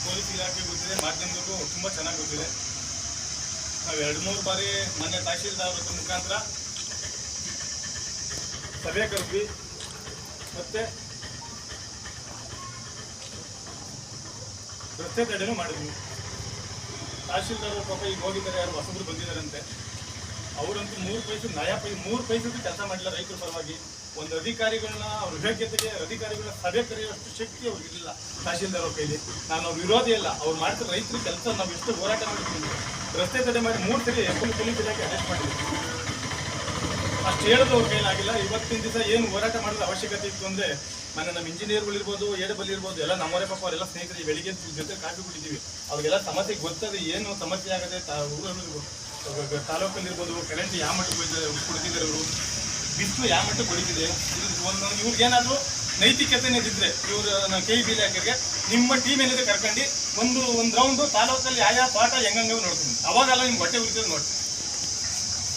Police ಇಲಾಖೆ ಗೊತ್ತಿದೆ, ಮಾಧ್ಯಮದಕ್ಕೂ ತುಂಬ ಚೆನ್ನಾಗಿ ಗೊತ್ತಿದೆ. ನಾವು 2-3 ಬಾರಿ ಮೊನ್ನೆ ತಹಶೀಲ್ದಾರ್ ಮುಖಾಂತರ ಸಭೆ ಕರೆದ್ವಿ, ಮತ್ತೆ ರಸ್ತೆ ತಡೆನೂ ಮಾಡಿದ್ವಿ. ತಹಶೀಲ್ದಾರ್ ಪಾಪ ಈಗ ಹೋಗಿದ್ದಾರೆ, ಯಾರು ಹೊಸಬ್ರು ಬಂದಿದ್ದಾರಂತೆ. ಅವರಂತೂ 3 ಪೈಸೆಗೂ ಕೆಲಸ ಮಾಡಿಲ್ಲ ರೈತರ ಪರವಾಗಿ. ಒಂದು ಅಧಿಕಾರಿಗಳನ್ನ ಅವ್ರ ಯೋಗ್ಯತೆಗೆ ಅಧಿಕಾರಿಗಳನ್ನ ಸಭೆ ಕರೆಯುವಷ್ಟು ಶಕ್ತಿ ಅವ್ರಿಗೆ ಇರಲಿಲ್ಲ ತಹಶೀಲ್ದಾರ್ ಅವ್ರ ಕೈಲಿ. ನಾವು ವಿರೋಧಿ ಇಲ್ಲ, ಅವ್ರು ಮಾಡ್ತಾರೆ ರೈತರ ಕೆಲಸ. ನಾವು ಎಷ್ಟು ಹೋರಾಟ ಮಾಡಿದ್ದೀವಿ, ರಸ್ತೆ ತಡೆ ಮಾಡಿ 3 ಸರಿ ಪೊಲೀಸ್ ಇಲಾಖೆ ಅರೆಸ್ಟ್ ಮಾಡಿದ್ವಿ. ಅಷ್ಟು ಹೇಳೋದು ಅವ್ರ ಕೈಲಾಗಿಲ್ಲ. ಇವತ್ತಿನ ದಿವಸ ಏನು ಹೋರಾಟ ಮಾಡೋದು ಅವಶ್ಯಕತೆ ಇತ್ತು ಅಂದರೆ, ನಮ್ಮ ಇಂಜಿನಿಯರ್ಗಳಿರ್ಬೋದು, ಎಡಬಲ್ ಇರ್ಬೋದು, ಎಲ್ಲ ನಮ್ಮವರೇ ಪಾಪ ಅವರೆಲ್ಲ ಸ್ನೇಹಿತರು. ಬೆಳಿಗ್ಗೆ ಜೊತೆ ಕಾಫಿ ಕುಡಿದ್ದೀವಿ, ಅವ್ರಿಗೆಲ್ಲ ಸಮಸ್ಯೆ ಗೊತ್ತದೆ, ಏನು ಸಮಸ್ಯೆ ಆಗದೆ. ತಾಲೂಕಲ್ಲಿರ್ಬೋದು, ಕರೆಂಟ್ ಯಾವ ಮಟ್ಟಕ್ಕೆ ಕೊಡ್ತಿದ್ದಾರೆ, ಅವರು ಬಿಸಿಲು ಯಾವ ಮಟ್ಟಕ್ಕೆ ಹೊಡಿತಿದೆ. ಇವ್ರಿಗೇನಾದರೂ ನೈತಿಕತೆನೇ ಇದ್ದರೆ, ಇವರು KEB ಇಲಾಖೆಗೆ ನಿಮ್ಮ ಟೀಮ್ ಏನಿದೆ ಕರ್ಕೊಂಡು ಒಂದು ರೌಂಡು ತಾಲೂಕಲ್ಲಿ ಯಾವ ತೋಟ ಹೆಂಗಂಗೆ ನೋಡ್ತೀನಿ. ಅವಾಗೆಲ್ಲ ನಿಮ್ಗೆ ಹೊಟ್ಟೆ ಉಳಿತದೆ ನೋಡಿ.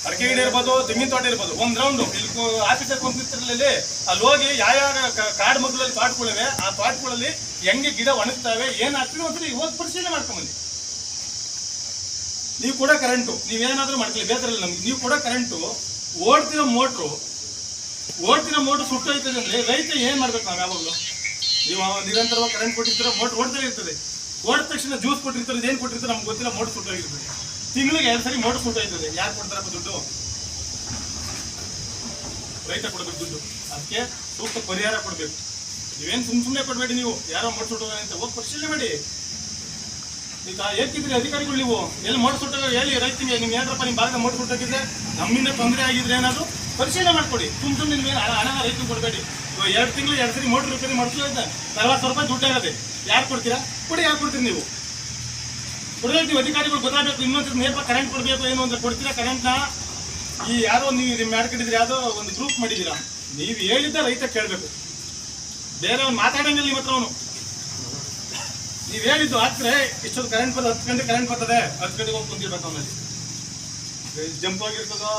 ಅಡಿಕೆ ಗಿಡ ಇರ್ಬೋದು, ತೆಂಗಿನ ತೋಟ ಇರ್ಬೋದು, ಒಂದು ರೌಂಡು ಇಲ್ಲಿ ಆಫೀಸರ್ ಕೊಂಡ್ತಿರ್ರಲ್ಲಿ ಅಲ್ಲಿ ಹೋಗಿ ಯಾವ ಕಾಡು ಮಗ್ಳಲ್ಲಿ ತೋಟಗಳಿವೆ, ಆ ತೋಟಗಳಲ್ಲಿ ಹೆಂಗೆ ಗಿಡ ಒಣಗ್ತಾವೆ, ಏನಾಗ್ತದೆ ಒಂದ್ಸರಿ ಹೋಗಿ ಪರಿಶೀಲನೆ ಮಾಡ್ಕೊಂಬಂದಿ. ನೀವು ಕೂಡ ಕರೆಂಟು ನೀವೇನಾದ್ರೂ ಮಾಡ್ಕೊಳ್ಳಿ, ಬೇಸರಲ್ಲ ನಮ್ಗೆ. ನೀವು ಕೂಡ ಕರೆಂಟು ಓಡ್ತಿರೋ ಮೋಟ್ರು ಸುಟ್ಟೋಯ್ತದೆ ಅಂದ್ರೆ ರೈತ ಏನ್ ಮಾಡ್ಬೇಕು? ನಾವು ಯಾವಾಗಲೂ ನೀವು ನಿರಂತರವಾಗಿ ಕರೆಂಟ್ ಕೊಟ್ಟಿರ್ತೀರ, ಮೋಟ್ರ್ ಓಡ್ತಾ ಇರ್ತದೆ. ಓಡಿದ ತಕ್ಷಣ ಜ್ಯೂಸ್ ಕೊಟ್ಟಿರ್ತಾರೆ, ಏನು ಕೊಟ್ಟಿರ್ತಾರೆ ನಮ್ಗೆ ಗೊತ್ತಿಲ್ಲ, ಮೋಟ್ರ್ ಸುಟ್ಟೋಗಿರ್ತದೆ. ತಿಂಗಳಿಗೆ 2 ಸರಿ ಮೋಟ್ರ್ ಸುಟ್ಟೋಯ್ತದೆ. ಯಾರು ಕೊಡ್ತಾರಪ್ಪ ದುಡ್ಡು? ರೈತ ಕೊಡ್ಬೇಕು ದುಡ್ಡು. ಅದಕ್ಕೆ ಸೂಕ್ತ ಪರಿಹಾರ ಕೊಡ್ಬೇಕು. ನೀವೇನು ಸುಮ್ಮನೆ ಕೊಡಬೇಡಿ. ನೀವು ಯಾರೋ ಮೋಟ್ರ್ ಸುಟ್ಟೋಗ ಅಂತ ಹೋಗಿ ಪರಿಶೀಲನೆ ಮಾಡಿ. ಈಗ ಏಕಿದ್ರಿ ಅಧಿಕಾರಿಗಳು, ನೀವು ಎಲ್ಲಿ ಮೋಟ್ರ್ ಸುಟ್ಟಾಗ ಹೇಳಿ ರೈತನಿಗೆ, ನಿಮ್ಗೆ ಏನಪ್ಪ ನಿಮ್ಮ ಭಾಗದ ಮೋಟ್ರ್ ಸುಟ್ಟಾಕಿದ್ರೆ, ನಮ್ಮಿಂದ ತೊಂದರೆ ಆಗಿದ್ರೆ ಏನಾದ್ರು ಪರಿಶೀಲನೆ ಮಾಡ್ಕೊಡಿ. ಸುಮ್ಮನೆ ನಿಮ್ಗೆ ಹಣ ರೈತರಿಗೆ ಕೊಡಬೇಡಿ. 2 ತಿಂಗಳು 2 ಸರಿ ಮೋಟ್ರ್ ರಿಪೇರಿ ಮಾಡಿಸ್ತಾ 40,000 ರೂಪಾಯಿ ದುಡ್ಡು ಆಗದೆ. ಯಾರು ಕೊಡ್ತೀರಾ? ಕೊಡಿ. ಯಾರು ಕೊಡ್ತೀರಿ? ನೀವು ಕೊಡಬೇಕು. ಅಧಿಕಾರಿಗಳು ಗೊತ್ತಾಗಬೇಕು. ಇನ್ನೊಂದು ನೇರ ಕರೆಂಟ್ ಕೊಡಬೇಕು ಏನು ಅಂದ್ರೆ ಕೊಡ್ತೀರಾ ಕರೆಂಟ್ನ? ಈ ಯಾರೋ ನೀವು ಮಾಡ್ಕೊಂಡಿದ್ರೆ ಯಾವುದೋ ಒಂದು ಗ್ರೂಪ್ ಮಾಡಿದ್ದೀರಾ, ನೀವು ಹೇಳಿದ್ದ ರೈತ ಕೇಳಬೇಕು. ಬೇರೆ ಅವ್ನು ಮಾತಾಡಂಗಿಲ್ಲ ನಿಮ್ಮ ಹತ್ರ. ಅವನು ನೀವು ಹೇಳಿದ್ದು ಹಾಕ್ರೆ ಇಷ್ಟೊಂದು ಕರೆಂಟ್ ಬರ್ತದೆ, 10 ಗಂಟೆ ಕರೆಂಟ್ ಬರ್ತದೆ, 10 ಗಂಟೆಗೆ ಹೋಗಿ ಕುಂದಿರ್ಬೇಕು. ಅವನಲ್ಲಿ ಜಂಪ್ ಆಗಿರ್ತದೋ,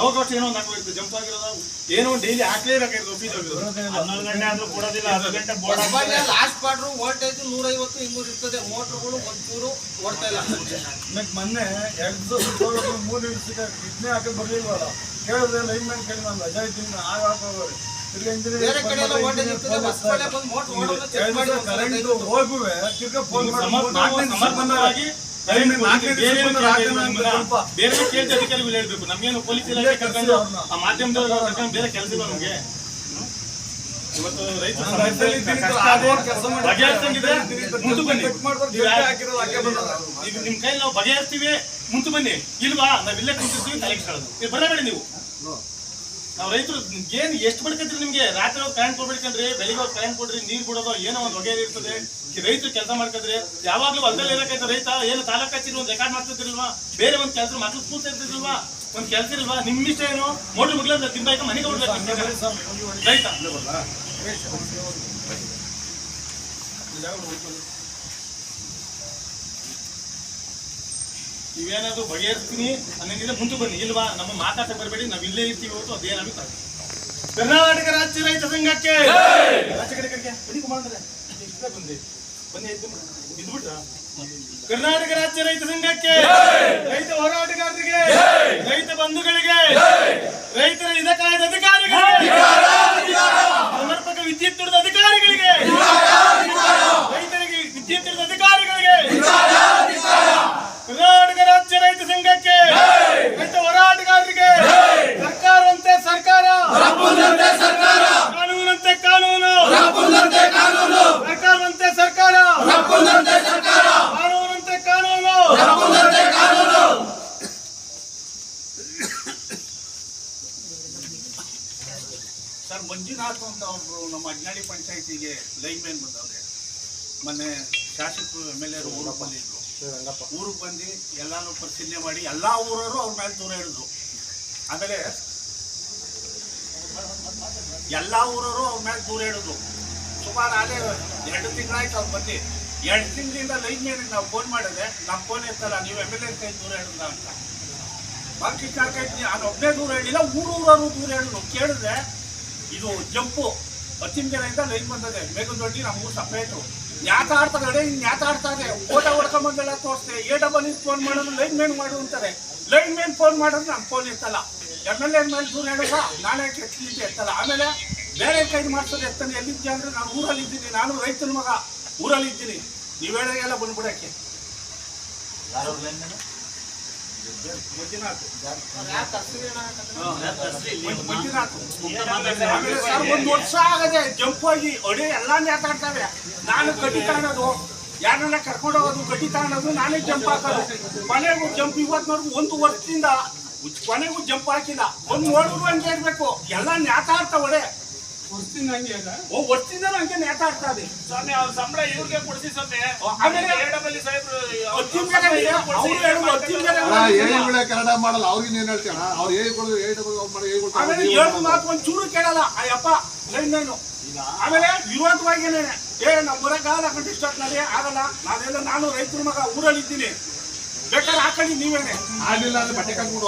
ಅವಕಾಶ ಏನೋ ಒಂದು ಹಾಕೋಗಿರ್ತದೆ, ಜಂಪ್ ಆಗಿರೋದು ಏನೋ ಒಂದು ಡೈಲಿ ಹಾಕ್ಲೇಬೇಕಾಗಿರ್ತದೆ. ಆಫೀಸ್ ಹೋಗಿರೋದು 11 ಗಂಟೆ ಆದ್ರೂ ಕೊಡೋದಿಲ್ಲ. 10 ಗಂಟೆ ಲಾಸ್ಟ್ ಕ್ವಾರ್ಟರ್ ವೋಲ್ಟೇಜ್ 150-200 ಇರ್ತದೆ. ಮೋಟ್ರುಗಳು ಒಂಚೂರು ಓಡ್ತಾ ಇಲ್ಲ. ಮೊನ್ನೆ 2 ದಿವಸ 3 ದಿವಸಕ್ಕೆ ಕಿಡ್ನಿ ಹಾಕಿ ಬರ್ಲಿಲ್ವಲ್ಲ, ಕೇಳಿದ್ರೆ ಲೈನ್ ಮ್ಯಾನ್ ಕೇಳಿ ನಾನು ರಜಾ ಇದ್ದೀನಿ ಆಗ ಹಾಕೋರಿ. ಬೇರೆ ಕಡೆ ಎಲ್ಲ ವೋಲ್ಟೇಜ್ ಇರ್ತದೆ, ಬಸ್ ಕಡೆ ಬಂದು ಮೋಟ್ರ್ ಓಡೋದು ಚೆಕ್ ಮಾಡಿ ಕರೆಂಟ್ ಹೋಗುವೆ ತಿರ್ಗಾ ಫೋನ್ ಸಮರ್ಪಕವಾಗಿ ಬೇರೆ ಕೇಳಿದ ಅಧಿಕಾರಿಗಳು ಹೇಳ್ಬೇಕು. ನಮ್ಗೇನು ಪೊಲೀಸ್ ಇಲಾಖೆ ಕರ್ಕೊಂಡು ಆ ಮಾಧ್ಯಮದವ್ರು ಕರ್ಕೊಂಡು ಬೇರೆ ಕೆಲಸ ಇಲ್ಲ ನಮ್ಗೆ. ಇವತ್ತು ರೈತ ಬಗೆಹರಿಸಂಗಿದ್ರೆ ಮುಂದೆ ಬನ್ನಿ. ಈಗ ನಿಮ್ ಕೈಲಿ ನಾವು ಬಗೆಹರಿಸ್ತೀವಿ, ಮುಂದೆ ಬನ್ನಿ. ಇಲ್ವಾ ನಾವಿಲ್ಲೇ ಕುಂತಿರ್ತೀವಿ, ತಲೆಗೆ ಕೇಳೋದು ಬರಬೇಡಿ. ನೀವು ನಾವು ರೈತರು ಏನು ಎಷ್ಟು ಬಡ್ಕತ್ರಿ? ನಿಮ್ಗೆ ರಾತ್ರಿ ಹೋಗಿ ಕರೆಂಟ್ ಕೊಡ್ಬೇಕಂದ್ರೆ, ಬೆಳಿಗ್ಗೆ ಹೋಗಿ ಕರೆಂಟ್ ಕೊಡ್ರಿ, ನೀರು ಬಿಡೋದು ಏನೋ ಒಂದು ಹೊಗೆ ಇರ್ತದೆ. ರೈತರು ಕೆಲಸ ಮಾಡ್ಕೊಂಡ್ರೆ ಯಾವಾಗ್ಲೂ ಹೊಲದಲ್ಲಿ ಇರಕೈತೆ ರೈತ. ಏನು ತಾಲೂಕು ಹಚ್ಚಿರಿ ಒಂದು ರೆಕಾರ್ಡ್ ಮಾಡ್ತಿರ್ಲಿಲ್ವಾ? ಬೇರೆ ಒಂದು ಕೆಲಸ ಮಕ್ಳು ಸ್ಕೂಲ್ ಸೇರ್ತಿರ್ಲಿಲ್ವಾ? ಒಂದು ಕೆಲಸ ಇಲ್ವಾ? ನಿಮ್ಮ ಇಷ್ಟ ಏನು? ಮೋಟ್ರ್ ಮುಗ್ಲ ತಿಂಬಾಯ್ಕ ಮನೆಗೆ ಕೊಡ್ಬೇಕು ರೈತ. ನೀವೇನಾದ್ರು ಬಗೆಹರಿಸ್ತೀನಿ ಅನ್ನಂಗಿದ್ರೆ ಮುಂದೆ ಬನ್ನಿ. ಇಲ್ವಾ ನಮ್ಮ ಮಾತಾಡ್ತಾ ಬರಬೇಡಿ. ನಾವು ಇಲ್ಲೇ ಇರ್ತೀವಿ ಹೊರತು ಅದೇನಾಗುತ್ತೆ. ಕರ್ನಾಟಕ ರಾಜ್ಯ ರೈತ ಸಂಘಕ್ಕೆ ಕರ್ನಾಟಕ ರಾಜ್ಯ ರೈತ ಸಂಘಕ್ಕೆ, ರೈತ ಹೋರಾಟಗಾರರಿಗೆ, ರೈತ ಬಂಧುಗಳಿಗೆ, ರೈತರ ಹಿತಕಾಯದ ಅಧಿಕಾರಿಗಳಿಗೆ, ಸಮರ್ಪಕ ವಿದ್ಯುತ್ ದುಡಿದ ಅಧಿಕಾರಿಗಳಿಗೆ, ರೈತರಿಗೆ ವಿದ್ಯುತ್ ದುಡಿದ ಅಧಿಕಾರಿಗಳಿಗೆ, ಕರ್ನಾಟಕ ರಾಜ್ಯ ರೈತ ಸಂಘಕ್ಕೆ, ರೈತ ಹೋರಾಟಗಾರರಿಗೆ, ಸರ್ಕಾರವಂತೆ ಸರ್ಕಾರ, ಕಾನೂನಂತೆ ಕಾನೂನು, ಸರ್ಕಾರವಂತೆ ಸರ್ಕಾರ, ಕಾನೂನಂತೆ ಕಾನೂನು. ಸರ್, ಮಂಜುನಾಥ್ ಅಂತ ಒಬ್ರು ನಮ್ಮ ಅಜ್ನಾಡಿ ಪಂಚಾಯತಿಗೆ ಲೈನ್ ಮ್ಯಾನ್ ಬಂದವ್ರೆ. ಮೊನ್ನೆ ಶಾಸಕರು MLA ಊರಿಗೆ ಬಂದಿದ್ರು. ಊರಿಗೆ ಬಂದು ಎಲ್ಲಾನು ಪರಿಶೀಲನೆ ಮಾಡಿ ಎಲ್ಲ ಊರವರು ಅವ್ರ ಮೇಲೆ ದೂರ ಹಿಡಿದ್ರು. ಆಮೇಲೆ ಎಲ್ಲ ಊರವರು ಅವ್ರ ಮೇಲೆ ದೂರ ಹಿಡಿದ್ರು. ಸುಮಾರು ಅದೇ 2 ತಿಂಗಳಾಯ್ತು ಅವ್ರು ಬಂದು. 2 ತಿಂಗಳಿಂದ ಲೈನ್ ಮ್ಯಾನ್ ನಾವು ಫೋನ್ ಮಾಡಿದ್ರೆ ನಮ್ಮ ಫೋನ್ ಇರ್ತಲ್ಲ, ನೀವು MLA ಕೈ ದೂರ ಹಿಡಿದ ಅಂತ. ಬಾಕಿ ಸಾಕೈತಿ, ನಾನು ಒಬ್ಬನೇ ದೂರ ಹೇಳಿಲ್ಲ, ಊರವರು ದೂರ ಹೇಳಿದ್ರು. ಕೇಳಿದ್ರೆ ಇದು ಜಂಪು 10 ಜನರಿಂದ ಲೈನ್ ಬಂದದೆ. ಮೇಘದೊಡ್ಡಿ ನಮಗೂ ಸಪ್ರೇಟು ನ್ಯಾತ ಆಡ್ತಾರೆ ನ್ಯಾತ ಆಡ್ತಾರೆ ಫೋಟೋ ಹೊಡ್ಕೊಂಬಂದೆಲ್ಲ ತೋರಿಸ್ತಾರೆ AWE ಫೋನ್ ಮಾಡೋದು ಲೈನ್ ಮ್ಯಾನ್ ಮಾಡು ಅಂತಾರೆ. ಲೈನ್ ಮ್ಯಾನ್ ಫೋನ್ ಮಾಡಿದ್ರೆ ನಮ್ಮ ಫೋನ್ ಇರ್ತಲ್ಲ. MLA ಮೇಲೆ ದೂರ ಹೇಳುವ ನಾನೇ ಕೆಟ್ಟಿದ್ದೆ ಎತ್ತಲ್ಲ. ಆಮೇಲೆ ಬೇರೆ ಕೈದು ಮಾಡ್ಸೋದು ಎತ್ತಾನೆ. ಎಲ್ಲಿದ್ದೆ ಅಂದ್ರೆ ನಾನು ಊರಲ್ಲಿ ಇದ್ದೀನಿ, ನಾನು ರೈತನ ಮಗ ಊರಲ್ಲಿ ಇದ್ದೀನಿ. ನೀವು ಹೇಳೋದೆಲ್ಲ ಬಂದ್ಬಿಡಕ್ಕೆ ಮಂಜುನಾಥ್ ಆಮೇಲೆ ಸರ್ 1 ವರ್ಷ ಆಗದೆ ಜಂಪ್ ಹೋಗಿ ಅಡಿ ಎಲ್ಲ ನೇತಾಡ್ತಾವೆ. ನಾನು ಗಡ್ಡಿ ತಗೊಳೋದು, ಯಾರನ್ನ ಕರ್ಕೊಂಡು ಹೋಗೋದು, ಗಡ್ಡಿ ತಗೊಳೋದು, ನಾನೇ ಜಂಪ್ ಹಾಕೋದು. ಕೊನೆಗೂ ಜಂಪ್ ಇವತ್ತಿನವರೆಗೂ 1 ವರ್ಷದಿಂದ ಕೊನೆಗೂ ಜಂಪ್ ಹಾಕಿಲ್ಲ. ಒಂದು ನೋಡಿದ್ರು ಹಂಗೆ ಇರ್ಬೇಕು, ಎಲ್ಲ ನೇತಾಡ್ತಾವಳೆ. ವರ್ಷದಿಂದ ಹಂಗೆ ನೇತಾಡ್ತಾವೆ. ಸ್ವಾಮಿ ಅವ್ರ ಸಂಬಳ ಇವ್ರಿಗೆ ಕೊಡಿಸಿ ಸ್ವಾಮಿ. ಆಮೇಲೆ AWE ಸಾಹೇಬ್ರು ಕನ್ನಡ ಮಾಡಲ್ಲ. ಅವ್ರಿಗೆ ಏನ್ ಹೇಳ್ತೀಯಣ್ಣ? ಅವ್ರು ಆಮೇಲೆ ಹೇಳು ಮಾತು ಒಂದು ಚೂರು ಕೇಳಲ್ಲ ಅಯ್ಯಪ್ಪ ಲೈನ್. ಆಮೇಲೆ ವಿರೋಧವಾಗಿ ನಮ್ಮ ಊರಾಗ ಹಾಕೊಂಡು ಇಷ್ಟೊತ್ತಿನಲ್ಲಿ ಆಗಲ್ಲ, ನಾನು ರೈತರ ಮಗ ಊರಲ್ಲಿ ಇದ್ದೀನಿ, ಬೇಕಾದ್ರೆ ಹಾಕೊಳ್ಳಿ ನೀವೇನೆ. ಆಗ್ಲಿಲ್ಲ ಅಂದ್ರೆ ಬಟ್ಟೆ ಕಟ್ಬಿಡು.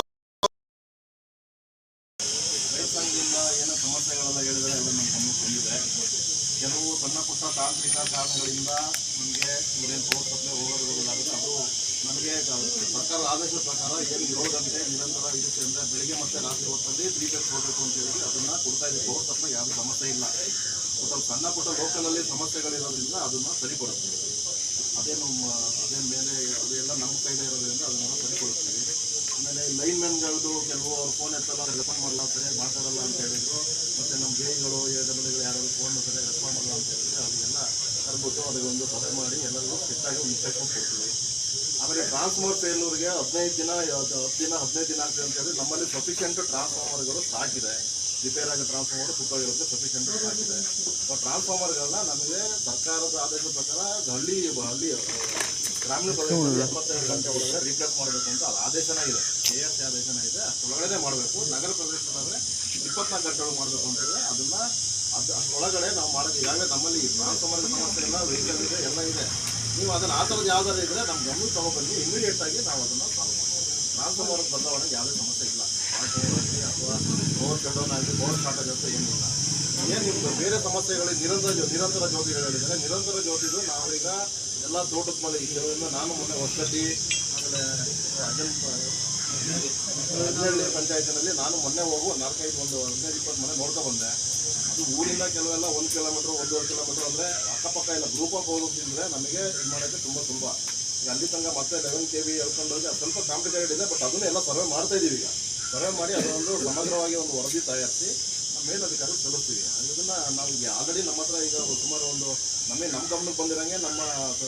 ಏನೋ ಸಮಸ್ಯೆಗಳೆಲ್ಲ ಹೇಳಿದರೆ ಎಲ್ಲ ನಮ್ಮ ಗಮನಕ್ಕೆ ಬಂದಿದೆ. ಕೆಲವು ಸಣ್ಣ ಪುಟ್ಟ ತಾಂತ್ರಿಕ ಕಾರಣಗಳಿಂದ ನಮಗೆ ಇದೇನು ಹೋಗೋದಾಗುತ್ತೆ ಅದು ನಮಗೆ ಸರ್ಕಾರದ ಆದೇಶದ ಪ್ರಕಾರ ಏನು 7 ಗಂಟೆ ನಿರಂತರ ಇರುತ್ತೆ ಅಂದರೆ ಬೆಳಿಗ್ಗೆ ಮತ್ತು ರಾತ್ರಿ ಹೊತ್ತಲ್ಲಿ 3 ಫೇಸ್ ಹೋಗಬೇಕು ಅಂತ ಹೇಳಿ ಅದನ್ನು ಕೊಡ್ತಾ ಇದ್ದೀವಿ. ಹೋದ ತಕ್ಷಣ ಯಾವುದೇ ಸಮಸ್ಯೆ ಇಲ್ಲ. ಸ್ವಲ್ಪ ಸಣ್ಣ ಪುಟ್ಟ ಲೋಕಲಲ್ಲಿ ಸಮಸ್ಯೆಗಳಿರೋದ್ರಿಂದ ಅದನ್ನು ಸರಿಪಡಿಸ್ತೀವಿ. ಅದೇನು ಮೇಲೆ ಅದೆಲ್ಲ ನಮ್ಮ ಕೈಲೇ ಇರೋದ್ರಿಂದ ಅದನ್ನೆಲ್ಲ ಸರಿಪಡಿಸ್ತೀವಿ. ಆಮೇಲೆ ಲೈನ್ ಮ್ಯಾನ್ಗಳದ್ದು ಕೆಲವು ಅವ್ರು ಫೋನ್ ಎತ್ತಲ್ಲ, ರೆಸ್ಪಾಂಡ್ ಮಾಡಲ್ಲ, ಸರಿಯಾಗಿ ಮಾತಾಡಲ್ಲ ಅಂತ ಹೇಳಿದ್ರು. ಮತ್ತು ನಮ್ಮ ಬೇಗಳು AWE ಯಾರು ಫೋನ್ ಸರಿಯಾಗಿ ರೆಸ್ಪಾಂಡ್ ಮಾಡಲ್ಲ ಅಂತ ಹೇಳಿದ್ರೆ ಅವರಿಗೆಲ್ಲ ಕರ್ಬಿಟ್ಟು ಅದಕ್ಕೊಂದು ಸಭೆ ಮಾಡಿ ಎಲ್ಲರಿಗೂ ಸ್ಟ್ರಿಕ್ಟಾಗಿ ಒಂದು ಇನ್ಸ್ಟ್ರಕ್ಷನ್ ಕೊಡ್ತೀವಿ. ಆಮೇಲೆ ಟ್ರಾನ್ಸ್ಫಾರ್ಮರ್ ಫೇಲ್ಯೂರ್ಗೆ 15 ದಿನ ಆಗ್ತದೆ ಅಂತ ಹೇಳಿ ನಮ್ಮಲ್ಲಿ ಸಫಿಷಿಯೆಂಟ್ ಟ್ರಾನ್ಸ್ಫಾರ್ಮರ್ಗಳು ಸ್ಟಾಕ್ ಇದೆ. ರಿಪೇರ್ ಆಗಿ ಟ್ರಾನ್ಸ್ಫಾರ್ಮರ್ ಸುತ್ತಾಗಿರುತ್ತೆ, ಸಫಿಷಿಯೆಂಟ್ ಸ್ಟಾಕ್ ಇದೆ. ಟ್ರಾನ್ಸ್ಫಾರ್ಮರ್ಗಳನ್ನ ನಮಗೆ ಸರ್ಕಾರದ ಆದೇಶದ ಪ್ರಕಾರ ಹಳ್ಳಿ ಗ್ರಾಮೀಣ ಪ್ರದೇಶದಲ್ಲಿ 72 ಗಂಟೆ ಒಳಗಡೆ ರೀಪ್ಲೇಸ್ ಮಾಡಬೇಕು ಅಂತ ಅದು ಆದೇಶನ ಇದೆ. ARC ಆದೇಶನ ಇದೆ. ಅಷ್ಟೊಳಗಡೆ ಮಾಡಬೇಕು. ನಗರ ಪ್ರದೇಶದಾದರೆ 24 ಗಂಟೆ ಒಳಗೆ ಮಾಡಬೇಕು ಅಂತಿದೆ. ಅಷ್ಟೊಳಗಡೆ ನಾವು ಮಾಡೋದು. ಈಗಾಗಲೇ ನಮ್ಮಲ್ಲಿ ಟ್ರಾನ್ಸ್ಫಾರ್ಮರ್ ಸಮಸ್ಯೆ ಇಲ್ಲ, ವೆಹಿಕಲ್ ಇದೆ, ಎಲ್ಲ ಇದೆ. ನೀವು ಅದನ್ನು ಆ ಥರದ್ದು ಯಾವ್ದಾರು ಇದ್ದರೆ ನಮ್ಮ ಗಮನಕ್ಕೆ ತಗೊಬನ್ನಿ, ಇಮಿಡಿಯೇಟಾಗಿ ನಾವು ಅದನ್ನು ಸಾಲ್ವ್ ಮಾಡ್ತೀವಿ. ಟ್ರಾನ್ಸ್ಫಾರ್ಮರ್ ಬದಲಾವಣೆಗೆ ಯಾವುದೇ ಸಮಸ್ಯೆ ಇಲ್ಲ. ಆಗಲಿ ಅಥವಾ ಪವರ್ ಶಟ್ಡೌನ್ ಆಗಲಿ, ಪವರ್ ಶಾರ್ಟೇಜ್ ಅಂತ ಏನಿಲ್ಲ. ಏನು ನಿಮ್ದು ಬೇರೆ ಸಮಸ್ಯೆಗಳಿಗೆ ನಿರಂತರ ಜ್ಯೋತಿಗಳು ಹೇಳಿದರೆ ನಿರಂತರ ಜ್ಯೋತಿದು ನಾವೀಗ ಎಲ್ಲ ತೋಟದ ಮೇಲೆ ಕೆಲವರಿಂದ ನಾನು ಮೊನ್ನೆ ಹೊಸಟ್ಟಿ ಆಮೇಲೆ ಹದಿನೇಳನೇ ಪಂಚಾಯತಿನಲ್ಲಿ ನಾನು ಮೊನ್ನೆ ಹೋಗು 15-20 ಮನೆ ನೋಡ್ಕೊ ಬಂದೆ. ಅದು ಊರಿಂದ ಕೆಲವೆಲ್ಲ 1 ಕಿಲೋಮೀಟ್ರ್ 1.5 ಕಿಲೋಮೀಟ್ರ್ ಅಂದರೆ ಅಕ್ಕಪಕ್ಕ ಇಲ್ಲ. ಗ್ರೂಪ್ ಆಫ್ ಹೋಗೋದ್ರಿಂದ ನಮಗೆ ಇದು ಮಾಡೋಕ್ಕೆ ತುಂಬ ಸುಲಭ. ಈಗ ಅಲ್ಲಿ ತನಕ ಮತ್ತೆ 11 kV ಹೇಳ್ಕೊಂಡು ಹೋಗಿ ಅದು ಸ್ವಲ್ಪ ಕಾಂಪ್ಲಿಕೇಟೆಡ್ ಇದೆ. ಬಟ್ ಅದನ್ನೇ ಎಲ್ಲ ಸರ್ವೆ ಮಾಡ್ತಾ ಇದ್ದೀವಿ. ಈಗ ಸರ್ವೆ ಮಾಡಿ ಅದೊಂದು ಸಮಗ್ರವಾಗಿ ಒಂದು ವರದಿ ತಯಾರಿಸಿ ನಮ್ಮ ಮೇಲಧಿಕಾರಿಗೆ ಸಲ್ಲಿಸ್ತೀವಿ. ಇದನ್ನು ನಾವು ಆಲ್ರೆಡಿ ನಮ್ಮ ಹತ್ರ ಈಗ ಸುಮಾರು ನಮ್ಮ ಗಮನಕ್ಕೆ ಬಂದಿರೋಂಗೆ ನಮ್ಮ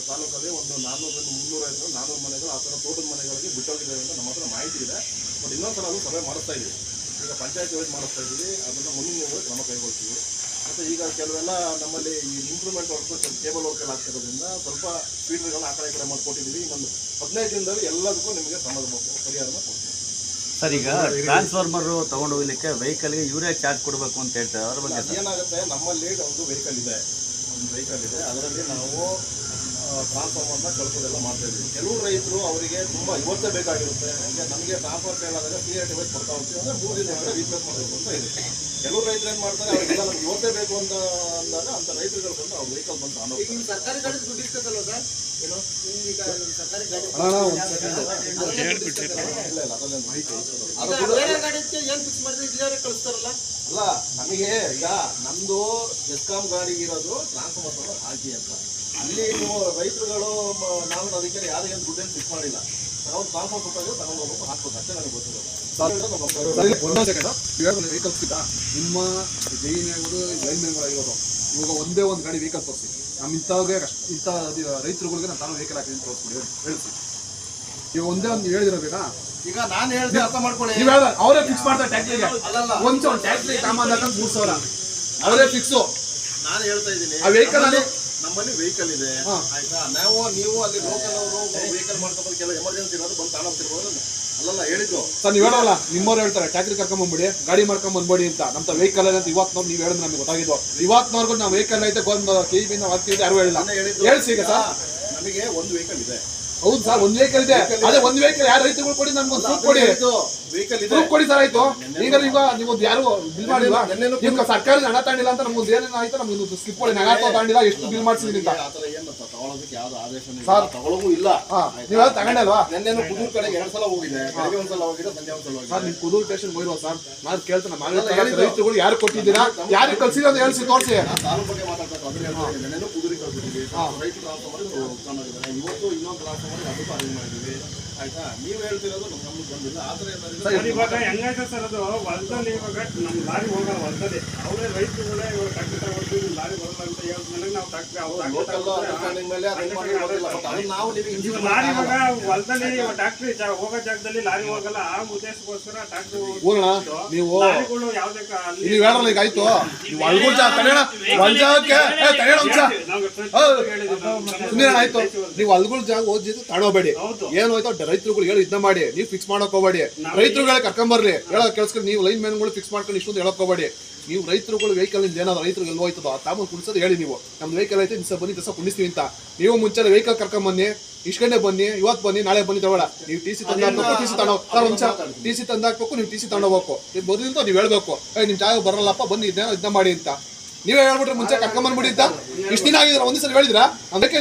ತಾಲೂಕಲ್ಲಿ ಒಂದು 400-300 ಮನೆಗಳು ಆ ಥರ ತೋಟದ ಮನೆಗಳಿಗೆ ಬಿಟ್ಟೋಗಿದ್ದಾರೆ ಅಂತ ನಮ್ಮ ಹತ್ರ ಮಾಹಿತಿ ಇದೆ. ಬಟ್ ಇನ್ನೊಂದ್ಸಲ ಅದು ಸರ್ವೆ ಮಾಡಿಸ್ತಾ ಇದ್ದೀವಿ. ಈಗ ಪಂಚಾಯತ್ ವೈಸ್ ಮಾಡಿಸ್ತಾ ಇದ್ದೀವಿ. ಅದನ್ನು ಮುಂದಿನ ಕ್ರಮ ಕೈಗೊಳ್ತೀವಿ. ಮತ್ತು ಈಗ ಕೆಲವೆಲ್ಲ ನಮ್ಮಲ್ಲಿ ಈ ಇಂಪ್ರೂವ್ಮೆಂಟ್ ವರ್ಕು ಸ್ವಲ್ಪ ಕೇಬಲ್ ವರ್ಕೆಲ್ಲ ಆಗ್ತಿರೋದ್ರಿಂದ ಸ್ವಲ್ಪ ಫೀಡರ್ಗಳನ್ನ ಆ ಕಡೆ ಮಾಡಿಕೊಟ್ಟಿದ್ದೀವಿ. ಇನ್ನೊಂದು 15 ದಿನದಲ್ಲಿ ಎಲ್ಲದಕ್ಕೂ ನಿಮಗೆ ಪರಿಹಾರನ ಕೊಡ್ತೀವಿ. ಸರ್, ಈಗ ಟ್ರಾನ್ಸ್ಫಾರ್ಮರ್ ತಗೊಂಡು ಹೋಗ್ಲಿಕ್ಕೆ ವೆಹಿಕಲ್ಗೆ ಯೂರಿಯಾ ಚಾರ್ಜ್ ಕೊಡಬೇಕು ಅಂತ ಹೇಳ್ತಾರೆ. ಅದ್ರ ಬಗ್ಗೆ ಏನಾಗುತ್ತೆ, ನಮ್ಮಲ್ಲಿ ಒಂದು ವೆಹಿಕಲ್ ಇದೆ. ಅದರಲ್ಲಿ ನಾವು ಟ್ರಾನ್ಸ್ಫಾರ್ಮರ್ನ ಕಳಿಸೋದೆಲ್ಲ ಮಾಡ್ತಾ ಇದ್ದೀವಿ. ಕೆಲವು ರೈತರು ಅವರಿಗೆ ತುಂಬ ಇವತ್ತೇ ಬೇಕಾಗಿರುತ್ತೆ. ನಮಗೆ ಟ್ರಾನ್ಸ್ಫಾರ್ಮರ್ ಹೇಳಾದಾಗ CRT ವೈಸ್ ಕೊಡ್ತಾ ಹೋಗ್ತೀವಿ. ಅಂದರೆ 3 ದಿನಗಳಲ್ಲಿ ರೀಪ್ಲೇಸ್ ಮಾಡಬೇಕು ಅಂತ ಇದೆ. ಕೆಲವು ರೈತರು ಏನು ಮಾಡ್ತಾರೆ, ಅವರಿಗೆಲ್ಲ ನಮ್ಗೆ ಇವತ್ತೇ ಬೇಕು ಅಂತ ಅಂದಾಗ ಅಂಥ ರೈತರುಗಳು ಬಂದು ಅವ್ರ ವೆಹಿಕಲ್ ಬಂದು ತಗೊಂಡು ಸರ್ಕಾರಿ ಗಾಡಿ ದುಡ್ಡು ಇಸ್ಕೊತಲ್ವ ಸರ್? ಸರ್ಕಾರಿ ಗಾಡಿ ಇಲ್ಲ ಅದರಲ್ಲಿ ಮಾಹಿತಿ ಬೇರೆ ಗಾಡಿ ಏನು ಫಿಕ್ಸ್ ಮಾಡಿದ್ರೆ ಇಲ್ಲೇ ಕಳಿಸ್ತಾರಲ್ಲ? ಅಲ್ಲ, ನಮಗೆ ಈಗ ನಮ್ಮದು ಎಸ್ಕಾಂ ಗಾಡಿಗೆ ಇರೋದು ಟ್ರಾನ್ಸ್ಫಾರ್ಮರ್ ಹಾಕಿ ಅಂತ. ಅಲ್ಲಿ ನೀವು ರೈತರುಗಳು ನಾವು ಅದಕ್ಕೆ ಯಾರಿಗೇನು ದುಡ್ಡೇನು ಫಿಕ್ಸ್ ಮಾಡಿಲ್ಲ. ನಾವು ಟ್ರಾನ್ಸ್ಫಾರ್ಮರ್ ಕೊಟ್ಟಾಗ ತಗೊಂಡು ಹೋಗ್ಬೇಕು, ಹಾಕ್ಬೇಕು ಅಷ್ಟೇ ನನಗೆ ಗೊತ್ತಿರೋದು. ವೆಹಿಕಲ್ಸ್ ಇಲ್ಲ ನಿಮ್ಮ ಜೈನ್ ಆಗ್ಬೋದು ಲೈನ್ ಮ್ಯಾನ್ಗಳಾಗಿರೋದು. ಇವಾಗ ಒಂದೇ ಒಂದು ಗಾಡಿ ವೆಹಿಕಲ್ ತೋರಿಸಿ. ನಮ್ಮ ಇಂಥ ರೈತರುಗಳಿಗೆ ನಾನು ತಾನು ವೆಹಿಕಲ್ ಹಾಕಿದ್ದೀನಿ ತೋರಿಸ್ಬಿಡಿ, ಹೇಳಿಸಿ. ಈಗ ಒಂದೇ ಒಂದು ಹೇಳಿದಿರಬೇಕಾ? ಈಗ ನಾನು ಹೇಳಿದೆ ಅರ್ಥ ಮಾಡ್ಕೊಳ್ಳಿ. ನೀವು ಹೇಳ್ದ ಅವರೇ ಫಿಕ್ಸ್ ಮಾಡ್ತಾರೆ ಟ್ಯಾಕ್ಟ್ರಿಗೆ. ಒಂದು ಟ್ಯಾಕ್ಟ್ರಿ ಸಾಮಾನು ಹಾಕೊಂಡು 3,000 ಅವರೇ ಫಿಕ್ಸು. ನಾನು ಹೇಳ್ತಾ ಇದ್ದೀನಿ, ಆ ವೆಹಿಕಲ್ ಅಲ್ಲಿ ನಮ್ಮಲ್ಲಿ ವೆಹಿಕಲ್ ಇದೆ ಆಯ್ತಾ. ನೀವು ಅಲ್ಲಿ ಲೋಕಲ್ ಅವರು ವೆಹಿಕಲ್ ಮಾಡ್ಕೊಂಡು ಕೆಲವು ಎಮರ್ಜೆನ್ಸಿ ಇರೋದು ಬಂದು ತಾಣೋಗ್ತಿರ್ಬೋದು. ಅಲ್ಲಲ್ಲ ಹೇಳಿದ್ದು ಸರ್, ನೀವು ಹೇಳೋಲ್ಲ, ನಿಮ್ಮವ್ರು ಹೇಳ್ತಾರೆ ಟ್ಯಾಕ್ಟ್ರಿ ಕರ್ಕೊಂಡ್ಬಂದ್ಬಿಡಿ, ಗಾಡಿ ಮಾಡ್ಕೊಂಡ್ಬಂದ್ಬಿಡಿ ಅಂತ. ನಮ್ಮ ವೆಹಿಕಲ್ ಅಂತ ಇವತ್ತು ನೀವು ಹೇಳಿದ್ರೆ ನಮಗೆ ಗೊತ್ತಾಗಿದ್ದು. ಇವತ್ತಿನವರೆಗೂ ನಾವು ವೆಹಿಕಲ್ ಐತೆ ಒಂದು KEB ಯಾರು ಹೇಳಿಲ್ಲ. ಹೇಳ್ಸಿ ಈಗ ಸರ್, ನಮಗೆ ಒಂದು ವೆಹಿಕಲ್ ಇದೆ. ಹೌದು ಸರ್, ಒಂದು ವೆಹಿಕಲ್ ಇದೆ. ಅದೇ ಒಂದು ವೆಹಿಕಲ್ ಯಾರು ರೈತರುಗಳು ಕೊಡಿ, ನಮ್ಗೆ ಒಂದು ಪ್ರೂಫ್ ಕೊಡಿ. ವೆಹಿಕಲ್ ಇದೆ, ಪ್ರೂಫ್ ಕೊಡಿ ಸರ್. ಆಯ್ತು, ಈಗ ನೀವು ಯಾರು ಬಿಲ್ ಮಾಡಿಲ್ವಾ? ನೀವು ಸರ್ಕಾರದ ಹಣ ತಗೊಂಡಿಲ್ಲ ಅಂತ ನಮ್ಗೆ ಏನೇನು ಆಯ್ತು, ನಮ್ಗೆ ಸ್ಲಿಪ್ ಕೊಡಿ, ನಗ ತಗೊಂಡಿಲ್ಲ, ಎಷ್ಟು ಬಿಲ್ ಮಾಡಿಸಿದ್ರಿ ಅಂತ. ಆ ಥರ ಏನು ತಗೊಳೋದಕ್ಕೆ ಯಾವ್ದು ಆದೇಶನೂ ಇಲ್ಲ, ಸರ್. ತಗೊಳಗೂ ಇಲ್ಲ. ನೀವೆಲ್ಲ ತಗೊಂಡಲ್ವಾ? ನೆನ್ನೆನು ಕುದೂರ್ ಕಡೆ 2 ಸಲ ಹೋಗಿದೆ, ಬೆಳಗ್ಗೆ ಒಂದ್ಸಲ ಹೋಗಿದೆ, ಸಂಜೆ ಒಂದ್ಸಲ ಸರ್ ಹೋಗಿದೆ. ನಿಮ್ ಕುದೂರ್ ಸ್ಟೇಷನ್ ಹೋಗಿರೋ ಸರ್, ನಾನು ಕೇಳ್ತೇನೆ ರೈತರುಗಳು ಯಾರು ಕೊಟ್ಟಿದ್ದೀರಾ, ಯಾರಿಗೆ ಕಳ್ಸಿರೋ ಅಂತ ಹೇಳ್ಸಿ ತೋರಿಸಿ. ತಾಲೂಕು ಬಗ್ಗೆ ಮಾತಾಡ್ತಾರೆ, ಅದನ್ನ ಹೇಳ್ತಾರೆ. ನೆನ್ನೆನು ಕುದೂರಿಗೆ ಕಳ್ಸಿದ್ದೀವಿ, ರೈತರು ಟ್ರಾನ್ಸ್ಫರ್ ಮಾಡಿ ತಗೊಂಡೋಗಿದ್ದಾರೆ. ಇವತ್ತು ಇನ್ನೊಂದು ಟ್ರಾನ್ಸ್ಫರ್ ಮಾಡಿ ಅದಕ್ಕೂ ಅರೇಂಜ್ ಮಾಡಿದ್ದೀವಿ. ಆಯ್ತಾ, ನೀವು ಹೇಳ್ತಿರೋದು ನಮ್ಗೆ ಬಂದಿಲ್ಲ. ಆ ಥರ ಏನಾದ್ರು ಇವಾಗ ಹೆಂಗೈತೆ ಸರ್ ಅದು ಹೊಲದಲ್ಲಿ ಇವಾಗ ನಮ್ಮ ಲಾರಿ ಹೋಗಲ್ಲ ಹೊಲದಲ್ಲಿ ಅವರೇ ರೈತರುಗಳೇ ಇವಾಗ ಟ್ಯಾಕ್ಟರ್ ತಗೊಂಡು ಲಾರಿ ಬರಲ್ಲ ಅಂತ ಹೇಳಿದ್ಮೇಲೆ ನಾವು ಲೋಕಲ್ ಅಂಡರ್ಸ್ಟ್ಯಾಂಡಿಂಗ್ ಮೇಲೆ ಅದನ್ನ ಮಾಡಿ ಹೋಗಿಲ್ಲ. ಬಟ್ ಅದನ್ನ ನಾವು ನಿಮಗೆ ಇಂಜಿನಿಯರ್ ಲಾರಿ ಇವಾಗ ಹೊಲದಲ್ಲಿ ಟ್ಯಾಕ್ಟ್ರಿ ಹೋಗೋ ಜಾಗದಲ್ಲಿ ಲಾರಿ ಹೋಗಲ್ಲ ಆ ಉದ್ದೇಶಕ್ಕೋಸ್ಕರ ಟ್ಯಾಕ್ಟ್ರಿ ಊರಣ ನೀವು ಲಾರಿಗಳು ಯಾವ್ದೇ ನೀವು ಹೇಳಲ್ಲ ಈಗ ಆಯ್ತು, ನೀವು ಒಳಗುಳ ತಡೆಯೋಣ ಒಂಜಾಗಕ್ಕೆ ತಡೆಯೋಣ ಅಂಶ ಸುಮ್ಮನೆ ಆಯ್ತು. ನೀವು ಅಲ್ಗುಳ ಜಾಗ ಓದಿದ್ದು ತಡೋಬೇಡಿ, ಏನು ಹೋಯ್ತು ರೈತರುಗಳು ಹೇಳಿ ಇದನ್ನ ಮಾಡಿ, ನೀವು ಫಿಕ್ಸ್ ಮಾಡಕ್ ಹೋಗ್ಬೇಡಿ. ರೈತರುಗಳೇ ಕರ್ಕೊಂಬರ್ಲಿ, ಹೇಳೋ ಕೆಲ್ಸಕ್ಕೆ ನೀವು ಲೈನ್ ಮ್ಯಾನ್ಗಳು ಫಿಕ್ಸ್ ಮಾಡ್ಕೊಂಡು ಇಷ್ಟೊಂದು ಹೇಳಕ್ ಹೋಗ್ಬೇಡಿ. ನೀವು ರೈತರುಗಳು ವೆಹಿಕಲ್ ಇಂದ ಏನಾದ್ರು ರೈತರಿಗೆ ಎಲ್ಲಿ ಹೋಯ್ತದೋ ಆ ತಾಮನ್ ಕುಣಿಸೋದು ಹೇಳಿ. ನೀವು ನಮ್ದು ವೆಹಿಕಲ್ ಐತೆ ದಿವಸ ಬನ್ನಿ ದಿವಸ ಕುಣಿಸ್ತೀವಿ ಅಂತ. ನೀವು ಮುಂಚೆ ವೆಹಿಕಲ್ ಕರ್ಕೊಂಡ್ ಬನ್ನಿ, ಇಷ್ಟು ಗಂಟೆ ಬನ್ನಿ, ಇವತ್ತು ಬನ್ನಿ, ನಾಳೆ ಬನ್ನಿ ತಗೊಳ. ನೀವು ಟಿ ಸಿ ತಂದಾಕ್ಬೇಕು, ಟಿ ಸಿ ಟಿ ಸಿ ತಂದಾಕ್ಬೇಕು, ನೀವು ಟಿ ಸಿ ತಗೊಂಡೋಗ್ಬೇಕು. ನೀವು ಬರೋದ್ರಿಂದ ನೀವು ಹೇಳ್ಬೇಕು, ನಿಮ್ ಜಾಗ ಬರಲ್ಲಪ್ಪ ಬನ್ನಿ ಇದನ್ನ ಮಾಡಿ ಅಂತ ನೀವೇ ಹೇಳ್ಬಿಟ್ರೆ ಮುಂಚೆ ಕರ್ಕೊಂಬಂದ್ಬಿಡಿ ಅಂತ. ಇಷ್ಟು ದಿನ ಆಗಿದ್ರ ಒಂದ್ ಸಲ ಹೇಳಿದ್ರ ಅದಕ್ಕೆ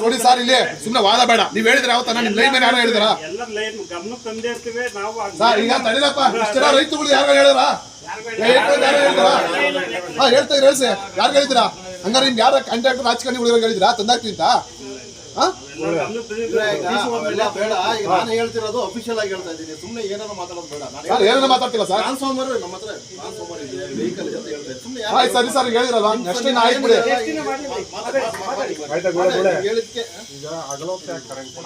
ನೋಡಿ ಸರ್, ಇಲ್ಲಿ ಸುಮ್ಮನೆ ವಾದ ಬೇಡ. ನೀವ್ ಹೇಳಿದ್ರೆ ಯಾವತ್ತ ನಿಮ್ ಲೈನ್ ಮೇಲೆ ಯಾರು ಹೇಳಿದ್ರ ಎಲ್ಲರ ಲೈನ್ ಗಮನಕ್ಕೆ ತಂದೇ ಇರ್ತೀವಿ ನಾವು. ಸರ್ ಈಗ ತಡಿರಪ್ಪ, ಇಷ್ಟೆಲ್ಲ ರೈತರುಗಳು ಯಾರು ಹೇಳಿದ್ರ ಹೇಳ್ತಾ ಹೇಳ್ಸಿ, ಯಾರು ಹೇಳಿದಿರಾ? ಹಂಗಾರೆ ನಿಮ್ಗೆ ಯಾರ ಕಾಂಟ್ರಾಕ್ಟರ್ ರಾಜಕಾರಣಿಗಳು ಹೇಳಿದಿರಾ ತಂದಾಕ್ತಿ ಅಂತ? ಬೇಡ. ಈಗ ನಾನು ಹೇಳ್ತಿರೋದು ಅಫಿಷಿಯಲ್ ಆಗಿ ಹೇಳ್ತಾ ಇದ್ದೀನಿ, ಸುಮ್ಮನೆ ಏನಾದ್ರು ಮಾತಾಡೋದು ಬೇಡ. ಏನೇನೋ ಮಾತಾಡ್ತಿಲ್ಲ ಸರ್. ಟ್ರಾನ್ಸ್ಫಾರ್ಮರ್ ನಮ್ಮ ಹತ್ರ ಟ್ರಾನ್ಸ್ಫಾರ್ಮರ್ ಇದೆ, ವೆಹಿಕಲ್ ಇದೆ ಅಂತ ಹೇಳ್ತಾ ಇದ್ದೀನಿ. ಸುಮ್ಮನೆ ಸರಿ ಸರ್ ಹೇಳಿರಲ್ಲ ನೆಕ್ಸ್ಟ್ ಆಯ್ತು ಬಿಡಿ. ಹೇಳಿದ್ಕೆ ಈಗ ಅಗಲೋತ್ತೆ ಕರೆಂಟ್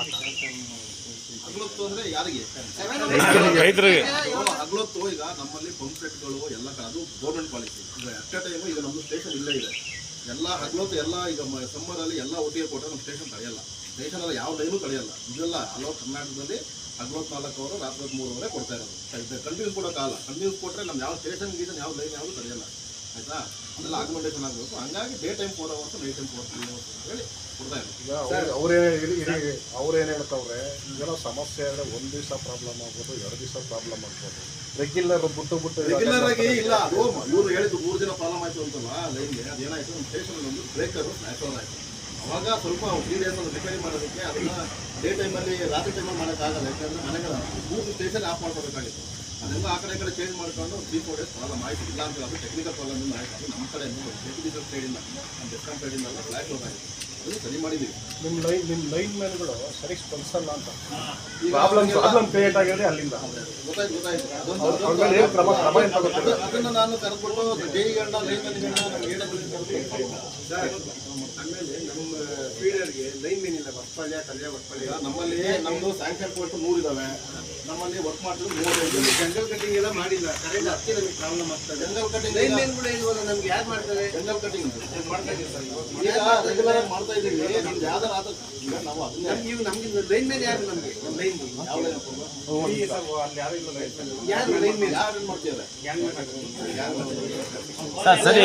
ಹಗ್ಲೊತ್ತು ಅಂದ್ರೆ ಯಾರಿಗೆ? ರೈತರಿಗೆ ಹಗ್ಲೊತ್ತು ಈಗ ನಮ್ಮಲ್ಲಿ ಪಂಪ್ ಸೆಟ್ಗಳು ಎಲ್ಲ ಅದು ಗೌರ್ಮೆಂಟ್ ಪಾಲಿಸಿ. ಈಗ ಅಟ್ ಎ ಟೈಮ್ ಈಗ ನಮ್ದು ಸ್ಟೇಷನ್ ಇಲ್ಲೇ ಇದೆ. ಎಲ್ಲ ಹಗ್ಲೊತ್ತು ಎಲ್ಲ ಈಗ ಸಮ್ಮರಲ್ಲಿ ಎಲ್ಲ ಒಟ್ಟಿಗೆ ಕೊಟ್ಟರೆ ನಮ್ಮ ಸ್ಟೇಷನ್ ತಡೆಯಲ್ಲ. ಸ್ಟೇಷನ್ ಎಲ್ಲ ಯಾವ ಲೈನು ತಡೆಯಲ್ಲ. ಇದೆಲ್ಲ ಅಲೋ ಕರ್ನಾಟಕದಲ್ಲಿ ಹಗ್ಲೊತ್ತು 4 ಅವರು ರಾತ್ರಿ 3 ಕೊಡ್ತಾ ಇರೋದು. ಕಂಟಿನ್ಯೂಸ್ ಕೊಡೋಕ್ಕಾಗಲ್ಲ. ಕಂಟಿನ್ಯೂಸ್ ಕೊಟ್ಟರೆ ನಮ್ಮ ಯಾವ ಸ್ಟೇಷನ್ ಗೀಷನ್ ಯಾವ ಲೈನ್ ಯಾವುದು ತಡೆಯಲ್ಲ. ಆಯ್ತಾ, ಅದೆಲ್ಲ ಆಗ್ಮೆಂಟೇಷನ್ ಆಗಬೇಕು. ಹಂಗಾಗಿ day time 4 hours, night time 4 hours ಅಂತ ಹೇಳಿ ಕೊಡ್ತಾ ಇರೋದು. ಅವ್ರೇನು ಹೇಳ್ತಾವ್ರೆ, ಈಗೆಲ್ಲ ಸಮಸ್ಯೆ ಅಂದರೆ 1 ದಿವಸ ಪ್ರಾಬ್ಲಮ್ ಆಗ್ಬೋದು, 2 ದಿವಸ ಪ್ರಾಬ್ಲಮ್ ಆಗ್ಬೋದು. ರೆಗ್ಯುಲರ್ ಬಿಟ್ಟು ರೆಗ್ಯುಲರ್ ಆಗಿ ಇಲ್ಲ. ಅದು ಇವರು ಹೇಳಿದ್ದು 3 ದಿನ ಪ್ರಾಬ್ಲಮ್ ಆಯ್ತು ಅಂತಲ್ಲ ಲೈನ್ಗೆ. ಅದೇನಾಯ್ತು, ನಮ್ಮ ಸ್ಟೇಷನ್ ಒಂದು ಬ್ರೇಕರು ನ್ಯಾಚುರಲ್ ಆಯಿತು. ಅವಾಗ ಸ್ವಲ್ಪ 3 ಡೇಸ್ ಒಂದು ರಿಪೇರಿ ಮಾಡೋದಕ್ಕೆ ಅದನ್ನ ಡೇ ಟೈಮಲ್ಲಿ ರಾತ್ರಿ ಟೈಮಲ್ಲಿ ಮಾಡೋಕ್ಕಾಗಲ್ಲ. ಯಾಕಂದರೆ ಮನೆಗಳ 3 ಸ್ಟೇಷನ್ ಆಫ್ ಮಾಡ್ಕೋಬೇಕಾಗಿತ್ತು. ಅದೆಲ್ಲ ಆ ಕಡೆ ಚೇಂಜ್ ಮಾಡ್ಕೊಂಡು 3-4 ಡೇಸ್ ಪ್ರಾಬ್ಲಮ್ ಆಯಿತು. ಇಲ್ಲ ಅಂತ ಅದು ಟೆಕ್ನಿಕಲ್ ಪ್ರಾಬ್ಲಮ್ ಇಂದ ಆಯಿತು. ಅದು ನಮ್ಮ ಕಡೆಯಿಂದ ಡೆಪ್ಯೂಟಿ ಸೈಡಿಂದ ನಮ್ಮ ಡೆಸ್ಕಾಂ ಸೈಡಿಂದ ಫ್ಲಾಟ್ ಲೋಡ್ ಆಯಿತು. ಅದನ್ನು ಸರಿ ಮಾಡಿದ್ದೀವಿ. ನಿಮ್ಮ ಲೈನ್ ಮ್ಯಾನ್ಗಳು ಸರಿ ಸ್ಪಂದಿಸಲ್ಲ ಅಂತ ಪ್ರಾಬ್ಲಮ್ ಕ್ರಿಯೇಟ್ ಆಗಿರೋದೇ ಅಲ್ಲಿಂದ. ಗೊತ್ತಾಯ್ತು. ಅದನ್ನು ಅದನ್ನು ನಾನು ಕರೆದ್ಬಿಟ್ಟು ಜೈಗಂಡ ಲೈನ್ ಮ್ಯಾನ್ಗಳನ್ನ ನಮ್ಮ ಆಮೇಲೆ ನಮ್ಮ ಫೀಡರ್ಗೆ ಲೈನ್ ಮೇನ್ ಇಲ್ಲ. ಬಸ್ಪಳ್ಯ ನಮ್ಮಲ್ಲಿ ನಮ್ಮದು ಸ್ಯಾಂಕ್ಷನ್ ಪೋಸ್ಟ್ 100 ಇದಾವೆ. ನಮ್ಮಲ್ಲಿ ವರ್ಕ್ ಮಾಡ್ತಿದ್ದು 35. ಜಂಗಲ್ ಕಟಿಂಗ್ ಎಲ್ಲ ಮಾಡಿಲ್ಲ. ಕರೆಂಟ್ ಹತ್ತಿ ನಮಗೆ ಪ್ರಾಬ್ಲಮ್ ಆಗ್ತದೆ. ಜಂಗಲ್ ಕಟಿಂಗ್ ಲೈನ್ ಮೇನ್ಗಳು ಇಲ್ವಲ್ಲ, ನಮ್ಗೆ ಯಾರು ಮಾಡ್ತಾರೆ ಜಂಗಲ್ ಕಟಿಂಗ್? ಮಾಡ್ತಾ ಇದ್ದೀವಿ ಸರ್. ಈಗ ರೆಗ್ಯುಲರ್ ಆಗಿ ಮಾಡ್ತಾ ಇದ್ದೀವಿ. ನಮ್ದು ಯಾವ್ದಾರು ಆತ ಈಗ ನಾವು ಅದನ್ನ ನೀವು ನಮ್ಗೆ ಲೈನ್ ಮೇನ್ ಯಾರು? ನಮಗೆ ಲೈನ್ ಯಾವ ಲೈನ್ ಯಾರು ಲೈನ್ ಮೇನ್ ಯಾರು ಮಾಡ್ತಿದ್ದಾರೆ? ಸರಿ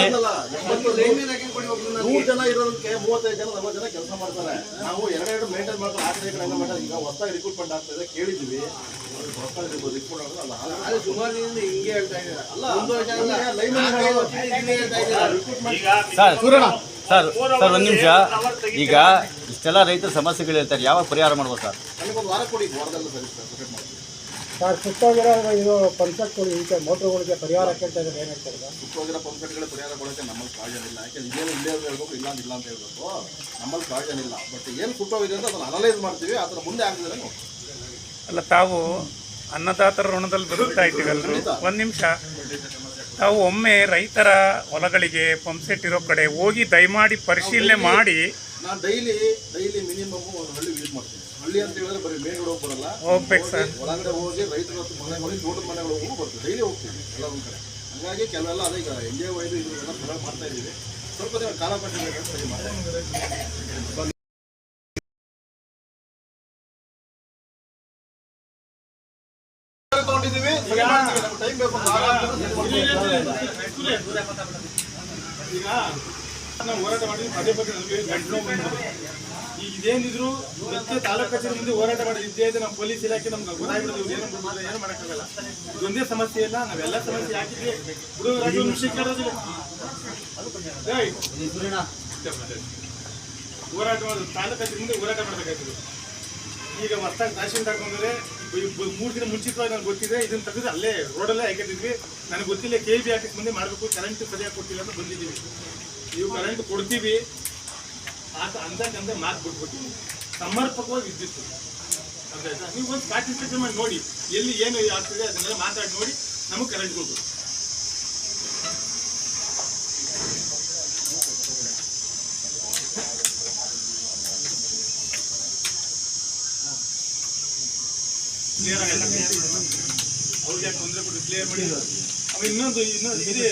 ಲೈನ್ ಮೇನ್ ಹಾಕಿ ಕೊಡಿ. 100 ಜನ ಇರೋದಕ್ಕೆ 35 ಜನ 40 ಜನ ಕೆಲಸ ಮಾಡ್ತಾರೆ. ನಾವು 2 ಮೇಂಟೈನ್ ಮಾಡ್ಕೊಂಡು ಆ ಕಡೆ ಕಡೆ ಮಾಡ್ತಾರೆ. ಈಗ ಹೊಸದಾಗಿ ರಿಕ್ರೂಟ್ಮೆಂಟ್ ಆಗ್ತಾ ಇದೆ, ಕೇಳಿದ್ವಿ. ಹೊಸದಾಗಿ ರಿಕ್ರೂಟ್ ಆಗೋದು ಅಲ್ಲ, ಸುಮಾರು ದಿನದಿಂದ ಹಿಂಗೆ ಹೇಳ್ತಾ ಇದ್ದಾರೆ. ಅಲ್ಲ ಲೈನ್ ಸರ್ ಒಂದು ನಿಮಿಷ. ಈಗ ಇಷ್ಟೆಲ್ಲ ರೈತರ ಸಮಸ್ಯೆಗಳು ಹೇಳ್ತಾರೆ, ಯಾವಾಗ ಪರಿಹಾರ ಮಾಡ್ಬೋದು ಸರ್? ನನಗೊಂದು ವಾರ ಕೊಡಿ, ವಾರದಲ್ಲ ಸರಿ ಸರ್ ಸಪ್ರೇಟ್ ಮಾಡ್ತೀವಿ. ಸರ್ ಸುತ್ತೋಗಿರೋ ಇದು ಪಂಚಾಯತ್ಗಳು ಈಗ ಮೋಟ್ರುಗಳಿಗೆ ಪರಿಹಾರ ಕೇಳ್ತಾ ಇದ್ದಾರೆ, ಏನು ಹೇಳ್ತಾರೆ? ಸುತ್ತೋಗಿರೋ ಪಂಪ್ಸೆಟ್ಗಳ ಪರಿಹಾರ ಕೊಡೋಕ್ಕೆ ನಮ್ಮಲ್ಲಿ ಪ್ರಾಯೋಜನ ಇಲ್ಲ. ಯಾಕೆಂದ್ರೆ ಇದೇನು ಇಲ್ಲೇ ಹೇಳ್ಬೇಕು, ಇಲ್ಲ ಅಂತ ಹೇಳ್ಬೇಕು. ನಮ್ಮಲ್ಲಿ ಪ್ರಾಯೋಜನ ಇಲ್ಲ. ಬಟ್ ಏನು ಸುತ್ತೋಗಿದೆ ಅಂತ ಅದನ್ನು ಅನಲೈಸ್ ಮಾಡ್ತೀವಿ. ಆ ಥರ ಮುಂದೆ ಆಗ್ತಿದ್ರೆ ನೋಡಿ. ಅಲ್ಲ, ತಾವು ಅನ್ನದಾತರ ಋಣದಲ್ಲಿ ಬದುಕ್ತಾ ಇದ್ದೀವಲ್ರು, ಒಂದು ನಿಮಿಷ. ತಾವು ಒಮ್ಮೆ ರೈತರ ಹೊಲಗಳಿಗೆ ಪಂಪ್ಸೆಟ್ ಇರೋ ಕಡೆ ಹೋಗಿ ದಯಮಾಡಿ ಪರಿಶೀಲನೆ ಮಾಡಿ. ನಾನು ಡೈಲಿ ಮಿನಿಮಮ್ ಒಂದು ಹಳ್ಳಿ ವಿಸಿಟ್ ಮಾಡ್ತೀನಿ. ಹಳ್ಳಿ ಅಂತ ಹೇಳಿದ್ರೆ ಬರೀ ಮೇನ್ ರೋಡ್ ಬರಲ್ಲ, ಹೋಗ್ಬೇಕು ಸರ್. ಒಳಗಡೆ ಹೋಗಿ ರೈತರ ಮನೆಗಳಿಗೆ, ತೋಟದ ಮನೆಗಳಿಗೆ ಹೋಗಿ ಬರ್ತೀವಿ. ಡೈಲಿ ಹೋಗ್ತೀವಿ ಎಲ್ಲ ಒಂದು ಕಡೆ. ಹಂಗಾಗಿ ಕೆಲವೆಲ್ಲ ಅದೇ ಈಗ ಎಂಜೆ ವೈದು ಇದೆಲ್ಲ ಸರಿಯಾಗಿ ಮಾಡ್ತಾ ಇದ್ದೀವಿ. ಸ್ವಲ್ಪ ದಿನ ಕಾಲಪಟ್ಟಿ ಸರಿ ಮಾಡ್ತಾ ತಗೊಂಡಿದ್ದೀವಿ. ಟೈಮ್ ಬೇಕು. ಈಗ ನಾವು ಹೋರಾಟ ಮಾಡಿದ್ವಿ, ಪದೇ ನಮಗೆ ಗಂಟಲು ಬಂದ್ಬಿಡುತ್ತೆ. ಈಗ ಇದೇನಿದ್ರು ಮತ್ತೆ ತಾಲೂಕು ಕಚೇರಿ ಮುಂದೆ ಹೋರಾಟ ಮಾಡಿದ್ದೇ ಇದೆ. ನಮ್ಮ ಪೊಲೀಸ್ ಇಲಾಖೆ ನಮ್ಗೆ ಗೊತ್ತಾಗ್ಬಿಡುತ್ತೆ, ಏನು ಮಾಡೋಕ್ಕಾಗಲ್ಲ. ಇದೊಂದೇ ಸಮಸ್ಯೆ ಇಲ್ಲ, ನಾವೆಲ್ಲ ಸಮಸ್ಯೆ ಹಾಕಿದ್ವಿ. ಹುಡುಗರಾಗಿ ಒಂದು ವಿಷಯ ಕೇಳೋದಿಲ್ಲ. ಹೋರಾಟ ಮಾಡೋದು ತಾಲೂಕು ಮುಂದೆ ಹೋರಾಟ ಮಾಡಬೇಕಾಗ್ತದೆ. ಈಗ ಹೊಸ್ತಾಗಿ ತಹಶೀಲ್ದಾರ್ ಬಂದರೆ 3 ದಿನ ಮುಂಚಿತವಾಗಿ ನನಗೆ ಗೊತ್ತಿದೆ, ಇದನ್ನು ತೆಗೆದು ಅಲ್ಲೇ ರೋಡಲ್ಲೇ ಹಾಕಿದ್ವಿ. ನನಗೆ ಗೊತ್ತಿಲ್ಲ KB ಆಫೀಸ್ ಮುಂದೆ ಮಾಡಬೇಕು, ಕರೆಂಟ್ ಸರಿಯಾಗಿ ಕೊಟ್ಟಿಲ್ಲ ಅಂತ ಬಂದಿದ್ದೀವಿ. ನೀವು ಕರೆಂಟ್ ಕೊಡ್ತೀವಿ ಅಂತ ಅಂದಕ್ಕಂದ್ರೆ ಮಾತು ಬಿಟ್ಬಿಟ್ಟಿವಿ. ಸಮರ್ಪಕವಾಗಿ ವಿದ್ಯುತ್ ಅರ್ಥ ಆಯ್ತಾ? ನೀವು ಒಂದು ಪಾರ್ಟಿಸಿಪೇಟ್ ಮಾಡಿ ನೋಡಿ, ಎಲ್ಲಿ ಏನು ಆಗ್ತದೆ ಅದನ್ನೆಲ್ಲ ಮಾತಾಡಿ ನೋಡಿ, ನಮಗೆ ಕರೆಂಟ್ ಕೊಡ್ಬೇಕು. ಕ್ಲಿಯರ್ ಆಗಲ್ಲ, ಅವ್ರಿಗೆ ಯಾಕೆ ತೊಂದರೆ ಕೊಟ್ಟು ಕ್ಲಿಯರ್ ಮಾಡಿ. ಆಮೇಲೆ ಇನ್ನೊಂದು ಇದೆ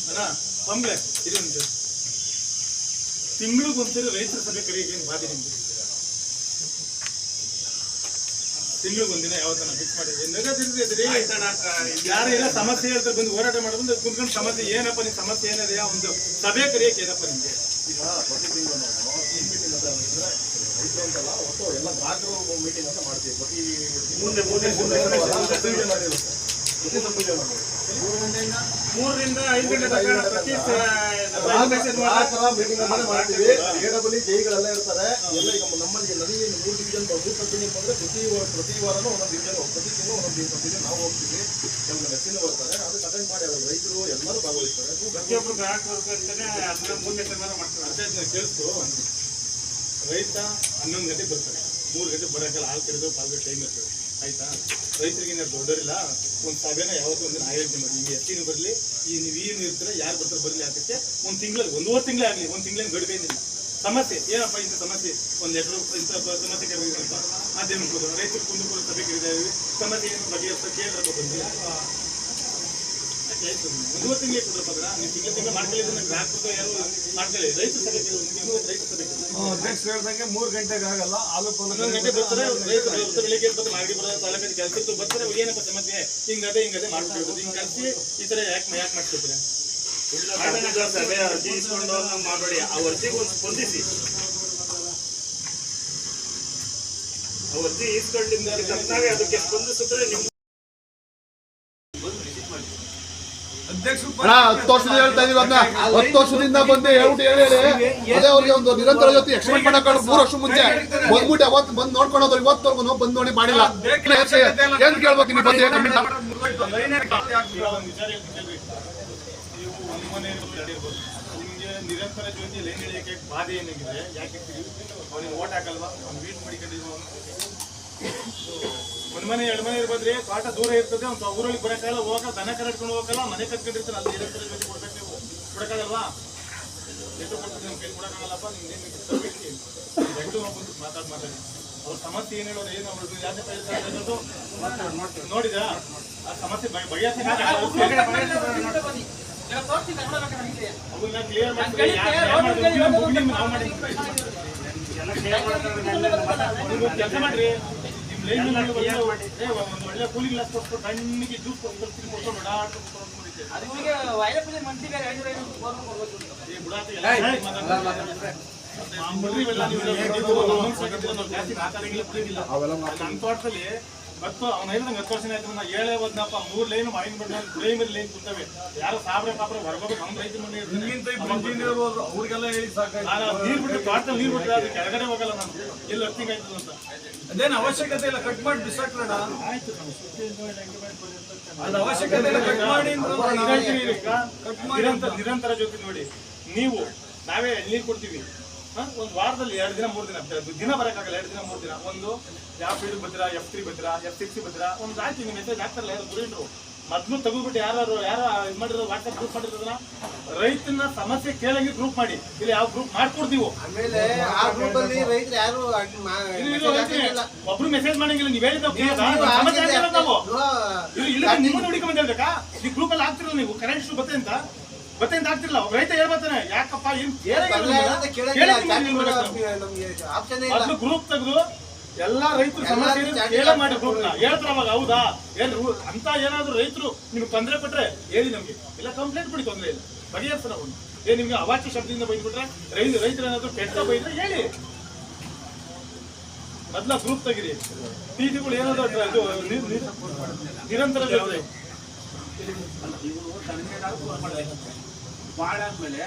ಅಣ್ಣ, ಬಂಬ್ಲೆ ಇದೆ ಒಂದು ತಿಂಗಳಿಗೊಂದ್ಸರಿ ರೈತರ ಸಭೆ ಕರೆಯಕ್ಕೆ ಏನು ಬಾಧೆ ನಿಮ್ಗೆ? ತಿಂಗಳಿಗೊಂದಿನ ಯಾವತ್ತನ ಫಿಕ್ಸ್ ಮಾಡಿ ನಗದಿದ್ರೆ ಯಾರು ಏನೋ ಸಮಸ್ಯೆ ಹೇಳ್ತಾರೆ ಬಂದು ಹೋರಾಟ ಮಾಡೋದು ಕುಂತ್ಕೊಂಡು ಸಮಸ್ಯೆ ಏನಪ್ಪ ನಿಮ್ಮ ಸಮಸ್ಯೆ ಏನಿದೆ ಒಂದು ಸಭೆ ಕರೆಯಕ್ಕೆ ಏನಪ್ಪ ನಿಮ್ಗೆ? ಈಗ ಪ್ರತಿ ತಿಂಗಳು ಮೀಟಿಂಗ್ ಅಂತ ಹೇಳಿದ್ರೆ ರೈತರು ಅಂತಲ್ಲ ಒಟ್ಟು ಎಲ್ಲ ಗ್ರಾಹಕರು ಮೀಟಿಂಗ್ ಅಂತ ಮಾಡ್ತೀವಿ. ಪ್ರತಿ ಮುಂದೆ ಮಾಡಿರುತ್ತೆ ಪ್ರತಿ ಸಂಪೂಜೆ ಮಾಡೋದು 3ರಿಂದ 5 ಗಂಟೆ ತನಕ ಪ್ರತಿ ಗ್ರಾಹಕರ ಮೀಟಿಂಗ್ ಅಂತ ಮಾಡ್ತೀವಿ. AWB ಜೈಗಳೆಲ್ಲ ಇರ್ತಾರೆ ಎಲ್ಲ. ಈಗ ನಮ್ಮಲ್ಲಿ ನನಗೆ 3 ಡಿವಿಷನ್ 3 ಕಂಪನಿ ಬಂದರೆ ಪ್ರತಿ ವಾರನೂ ಒಂದೊಂದು ಡಿವಿಷನ್, ಪ್ರತಿ ತಿಂಗಳು ಒಂದೊಂದು ಕಂಪನಿ ನಾವು ಹೋಗ್ತೀವಿ. ಕೆಲವು ಮೆಸ್ಸಿನ ಬರ್ತಾರೆ, ಅದಕ್ಕೆ ಅಟೆಂಡ್ ಮಾಡಿ ಅವರು ರೈತರು ಎಲ್ಲರೂ ಭಾಗವಹಿಸ್ತಾರೆ. ಪ್ರತಿಯೊಬ್ಬರು ಗ್ರಾಹಕರು ಅದನ್ನ ಮುಂದೆ ತೀರ್ಮಾನ ಮಾಡ್ತಾರೆ. ಅದೇ ಕೇಳಿಸ್ತು, ರೈತ 11 ಗಂಟೆಗೆ ಬರ್ತಾರೆ, 3 ಗಂಟೆಗೆ ಬರೋಕ್ಕಲ್ಲ, ಹಾಲು ಕರೆದು ಪಾಲ್ಗೆ ಟೈಮ್ ಇರ್ತದೆ ಆಯ್ತಾ? ರೈತರಿಗೆ ದೊಡ್ಡರಿಲ್ಲ, ಒಂದು ಸಭೆನ ಯಾವತ್ತೂ ಒಂದಿನ ಆಯೋಜನೆ ಮಾಡಿ. ನಿಮಗೆ ಎಷ್ಟಿನ ಬರಲಿ, ನೀವೇನು ಇರ್ತಾರೆ ಯಾರು ಬರ್ತಾರೆ ಬರಲಿ, ಅದಕ್ಕೆ ಒಂದು ತಿಂಗಳಲ್ಲಿ 1.5 ತಿಂಗಳೇ ಆಗಲಿ, 1 ತಿಂಗಳೇನು ಗಡುಬೇನಿಲ್ಲ. ಸಮಸ್ಯೆ ಏನಪ್ಪ ಇಂಥ ಸಮಸ್ಯೆ, ಒಂದು ಲೆಟ್ರು ಇಂಥ ಸಮಸ್ಯೆ ಕರೆದಿದ್ದೀರಪ್ಪ, ಮಾಧ್ಯಮ ಕೊಡು, ರೈತರು ಕುಂದುಕೊಂಡು ಸಭೆ ಕರೆದಿದ್ದೀವಿ, ಸಮಸ್ಯೆ ಏನು ಬಗೆಹರಿಸ ಕೇಳ್ರಪ್ಪ ಬಂದಿಲ್ಲ. ಆಯ್ತು 1.5 ತಿಂಗಳಿಗೆ ಕೊಡ್ರಪ್ಪ ಅದನ್ನ, ನೀವು ತಿಂಗಳ ಮಾಡ್ಕೊಳ್ಳಿ, ಗ್ರಾಹಕರು ಯಾರು ಮಾಡ್ಕೊಳ್ಳಿ. ರೈತ ಸಭೆ ರೈತ ಸಭೆ ಅಧ್ಯಕ್ಷರು ಹೇಳ್ದಂಗೆ 3 ಗಂಟೆಗೆ ಆಗಲ್ಲ, 11 ಗಂಟೆ ಬರ್ತಾರೆ ರೈತರು. ಬೆಳಿಗ್ಗೆ ಬರ್ತಾರೆ, ಮಾರ್ಗಿ ಬರೋದು, ತಾಲೂಕಿನ ಕೆಲಸ ಇತ್ತು ಬರ್ತಾರೆ, ಏನಪ್ಪ ಸಮಸ್ಯೆ ಹಿಂಗದೆ ಮಾಡ್ಕೊಳ್ಬೋದು, ಹಿಂಗೆ ಕಳಿಸಿ ಈ ಥರ ಯಾಕೆ ಮಾಡ್ಕೊಳ್ತೀರಾ? ಸಭೆ ಅರ್ಜಿ ಇಸ್ಕೊಂಡು ಮಾಡಬೇಡಿ, ಆ ಅರ್ಜಿಗೆ ಒಂದು ಸ್ಪಂದಿಸಿ. ಆ ಅರ್ಜಿ ಇಸ್ಕೊಂಡಿದ್ದ ತಕ್ಷಣವೇ ಅದಕ್ಕೆ ಸ್ಪಂದಿಸಿದ್ರೆ ನಿಮ್ಮ ಅಣ್ಣ 10 ವರ್ಷದಿಂದ ಹೇಳ್ತಾ ಇದೀವಿ ಅದನ್ನ. 10 ವರ್ಷದಿಂದ ಬಂದು ಹೇಳಿ ಅದೇ ಅವ್ರಿಗೆ ಒಂದು ನಿರಂತರ ಜೊತೆ ಎಕ್ಸ್ಪೆಕ್ಟ್ ಮಾಡಕ್ಕೆ 3 ವರ್ಷ ಮುಂಚೆ ಬಂದ್ಬಿಟ್ಟು ಅವತ್ತು ಬಂದು ನೋಡ್ಕೊಂಡೋದ್ರು, ಇವತ್ತವರೆಗೂ ಬಂದು ನೋಡಿ ಮಾಡಿಲ್ಲ. ಏನ್ ಕೇಳ್ಬೇಕು ನೀವು ಬಂದು? ನಿಮಗೆ ನಿರಂತರ ಜ್ಯೋತಿ ಲೈನ್ ಹಿಡಿಯಕ್ಕೆ ಬಾಧೆ ಏನಾಗಿದೆ, ಯಾಕೆ ಅವ್ನಿಗೆ ಓಟ್ ಹಾಕಲ್ವಾ, ಅವ್ನು ವೀಟ್ ಮಾಡಿಕೊಂಡಿದ್ವು. ಒಂದು ಮನೆ 2 ಮನೆ ಇರ್ಬೋದ್ರಿ, ತೋಟ ದೂರ ಇರ್ತದೆ, ಒಂದು ಊರಲ್ಲಿ ಬರೋಕ್ಕಾಗಲ್ಲ, ಹೋಗಲ್ಲ, ದನ ಕರೆಟ್ಕೊಂಡು ಹೋಗಲ್ಲ, ಮನೆ ಕಟ್ಕೊಂಡಿರ್ತಾರೆ, ಅಲ್ಲಿ ನಿರಂತರ ಜ್ಯೋತಿ ಕೊಡ್ಬೇಕು. ನೀವು ಕೊಡಕ್ಕಾಗಲ್ವಾ? ಎಷ್ಟು ಕೊಡ್ತೀವಿ ನಮ್ಮ ಕೈ ಕೊಡಕ್ಕಾಗಲ್ಲಪ್ಪ. ನಿಮ್ಗೆ ಎಂಟು ಬಂದು ಮಾತಾಡಿ ಅವ್ರ ಸಮಸ್ಯೆ ಏನು ಹೇಳೋದು, ಏನು ಅವ್ರದ್ದು ಯಾಕೆ ನೋಡಿದ ಆ ಸಮಸ್ಯೆ ಬಗೆಹರಿಸಿ ಅವನ್ನ ಕ್ಲಿಯರ್ ಮಾಡಿ ನಾವು ಮಾಡಿ ಕೆಲಸ ಮಾಡ್ರಿ. ನಿಮ್ಮ ಲೈನ್ ಒಂದು ಒಳ್ಳೆ ಕೂಲಿಂಗ್ ಗ್ಲಾಸ್ ಕೊಟ್ಟು ಕಣ್ಣಿಗೆ ಜ್ಯೂಸ್ ಕೊಟ್ಟು ಮತ್ತು ಅವ್ನು ಹೇಳಿದಂಗೆ 10 ವರ್ಷ ಆಯ್ತು, ನಾ ಹೇಳೇ ಹೋದ್ನಪ್ಪ. 3 ಲೈನ್ ಮಾವಿನ ಬಣ್ಣ ಪ್ರೈಮರಿ ಲೈನ್ ಕುಂತವೆ, ಯಾರೋ ಸಾಬ್ರೆ ಪಾಪ್ರೆ ಹೊರಗೋಬೇಕು, ನಮ್ಮ ರೈತರ ಮನೆ ಅವ್ರಿಗೆಲ್ಲ ಹೇಳಿ ಸಾಕಾಯ್ತು. ನೀರು ಬಿಟ್ಟು ತೋಟದಲ್ಲಿ ನೀರು ಬಿಟ್ಟರೆ ಅದು ಕೆಳಗಡೆ ಹೋಗಲ್ಲ, ನಾನು ಎಲ್ಲಿ ಅರ್ತಿಂಗ್ ಆಯ್ತದ ಅಂತ. ಅದೇನು ಅವಶ್ಯಕತೆ ಇಲ್ಲ, ಕಟ್ ಮಾಡಿ ಬಿಸಾಕ್ರಣ. ಆಯ್ತು ಅದು ಅವಶ್ಯಕತೆ ಇಲ್ಲ, ಕಟ್ ಮಾಡಿ. ನಿರಂತರ ಜೊತೆ ನೋಡಿ, ನೀವು ನಾವೇ ನೀರು ಕೊಡ್ತೀವಿ, ಒಂದು ವಾರದಲ್ಲಿ 2 ದಿನ 3 ದಿನ ಬರೋಕ್ಕಾಗಲ್ಲ. 2 ದಿನ 3 ದಿನ ಒಂದು ಯಾವ ಫೀಲ್ಡ್ ಬರ್ತೀರಾ, F3 ಬರ್ತೀರಾ, F6 ಬರ್ತೀರಾ, ಒಂದು ಹಾಕಿ ನೀವು ಮೆಸೇಜ್ ಹಾಕ್ತಾರಲ್ಲ ಯಾರು ಗುರಿಗಳು ಮೊದಲು ತೆಗೆದ್ಬಿಟ್ಟು ಯಾರು ಇದು ಮಾಡಿರೋ ವಾಟ್ಸಪ್ ಗ್ರೂಪ್ ಮಾಡಿರೋದನ್ನ ರೈತನ ಸಮಸ್ಯೆ ಕೇಳಂಗೆ ಗ್ರೂಪ್ ಮಾಡಿ. ಇಲ್ಲಿ ಯಾವ ಗ್ರೂಪ್ ಮಾಡ್ಕೊಡ್ತೀವೋ ಆಮೇಲೆ ಆ ಗ್ರೂಪ್ ಅಲ್ಲಿ ರೈತರು ಯಾರು ಒಬ್ರು ಮೆಸೇಜ್ ಮಾಡಂಗಿಲ್ಲ. ನೀವು ಹೇಳಿದ ನಿಮ್ಮನ್ನು ಹುಡುಕಿ ಬಂದ ಹೇಳ್ಬೇಕಾ? ಈ ಗ್ರೂಪ್ ಅಲ್ಲಿ ಆಗ್ತಿರಲ್ಲ, ನೀವು ಕರೆಂಟ್ ಇಷ್ಟು ಬತ್ತೆ ಅಂತ ಆಗ್ತಿರಲ್ಲ. ರೈತ ಹೇಳ್ಬತ್ತಾನೆ ಯಾಕಪ್ಪ ಮೊದಲು ಗ್ರೂಪ್ ತೆಗೆದು ಎಲ್ಲಾ ರೈತರು ಸಮಸ್ಯೆ ಕೇಳ ಮಾಡಿ ಗ್ರೂಪ್ನ ಹೇಳ್ತಾರ. ಅವಾಗ ಹೌದಾ ಏನು ಅಂತ ಏನಾದ್ರು ರೈತರು ನಿಮ್ಗೆ ತೊಂದರೆ ಕೊಟ್ರೆ ಹೇಳಿ ನಮ್ಗೆ, ಇಲ್ಲ ಕಂಪ್ಲೇಂಟ್ ಕೊಡಿ, ತೊಂದರೆ ಇಲ್ಲ, ಬಗೆಹರಿಸ್ತಾರ. ಅವ್ನು ನಿಮ್ಗೆ ಅವಾಚ್ಯ ಶಬ್ದದಿಂದ ಬೈದ್ಬಿಟ್ರೆ ರೈತರು ಏನಾದ್ರು ಕೆಟ್ಟ ಬೈದ್ರೆ ಹೇಳಿ, ಮೊದ್ಲ ಗ್ರೂಪ್ ತೆಗಿರಿ. ಟೀಚಿಗಳು ಏನಾದ್ರು ನಿರಂತರ ಜೊತೆ ಮಾಡಾದ್ಮೇಲೆ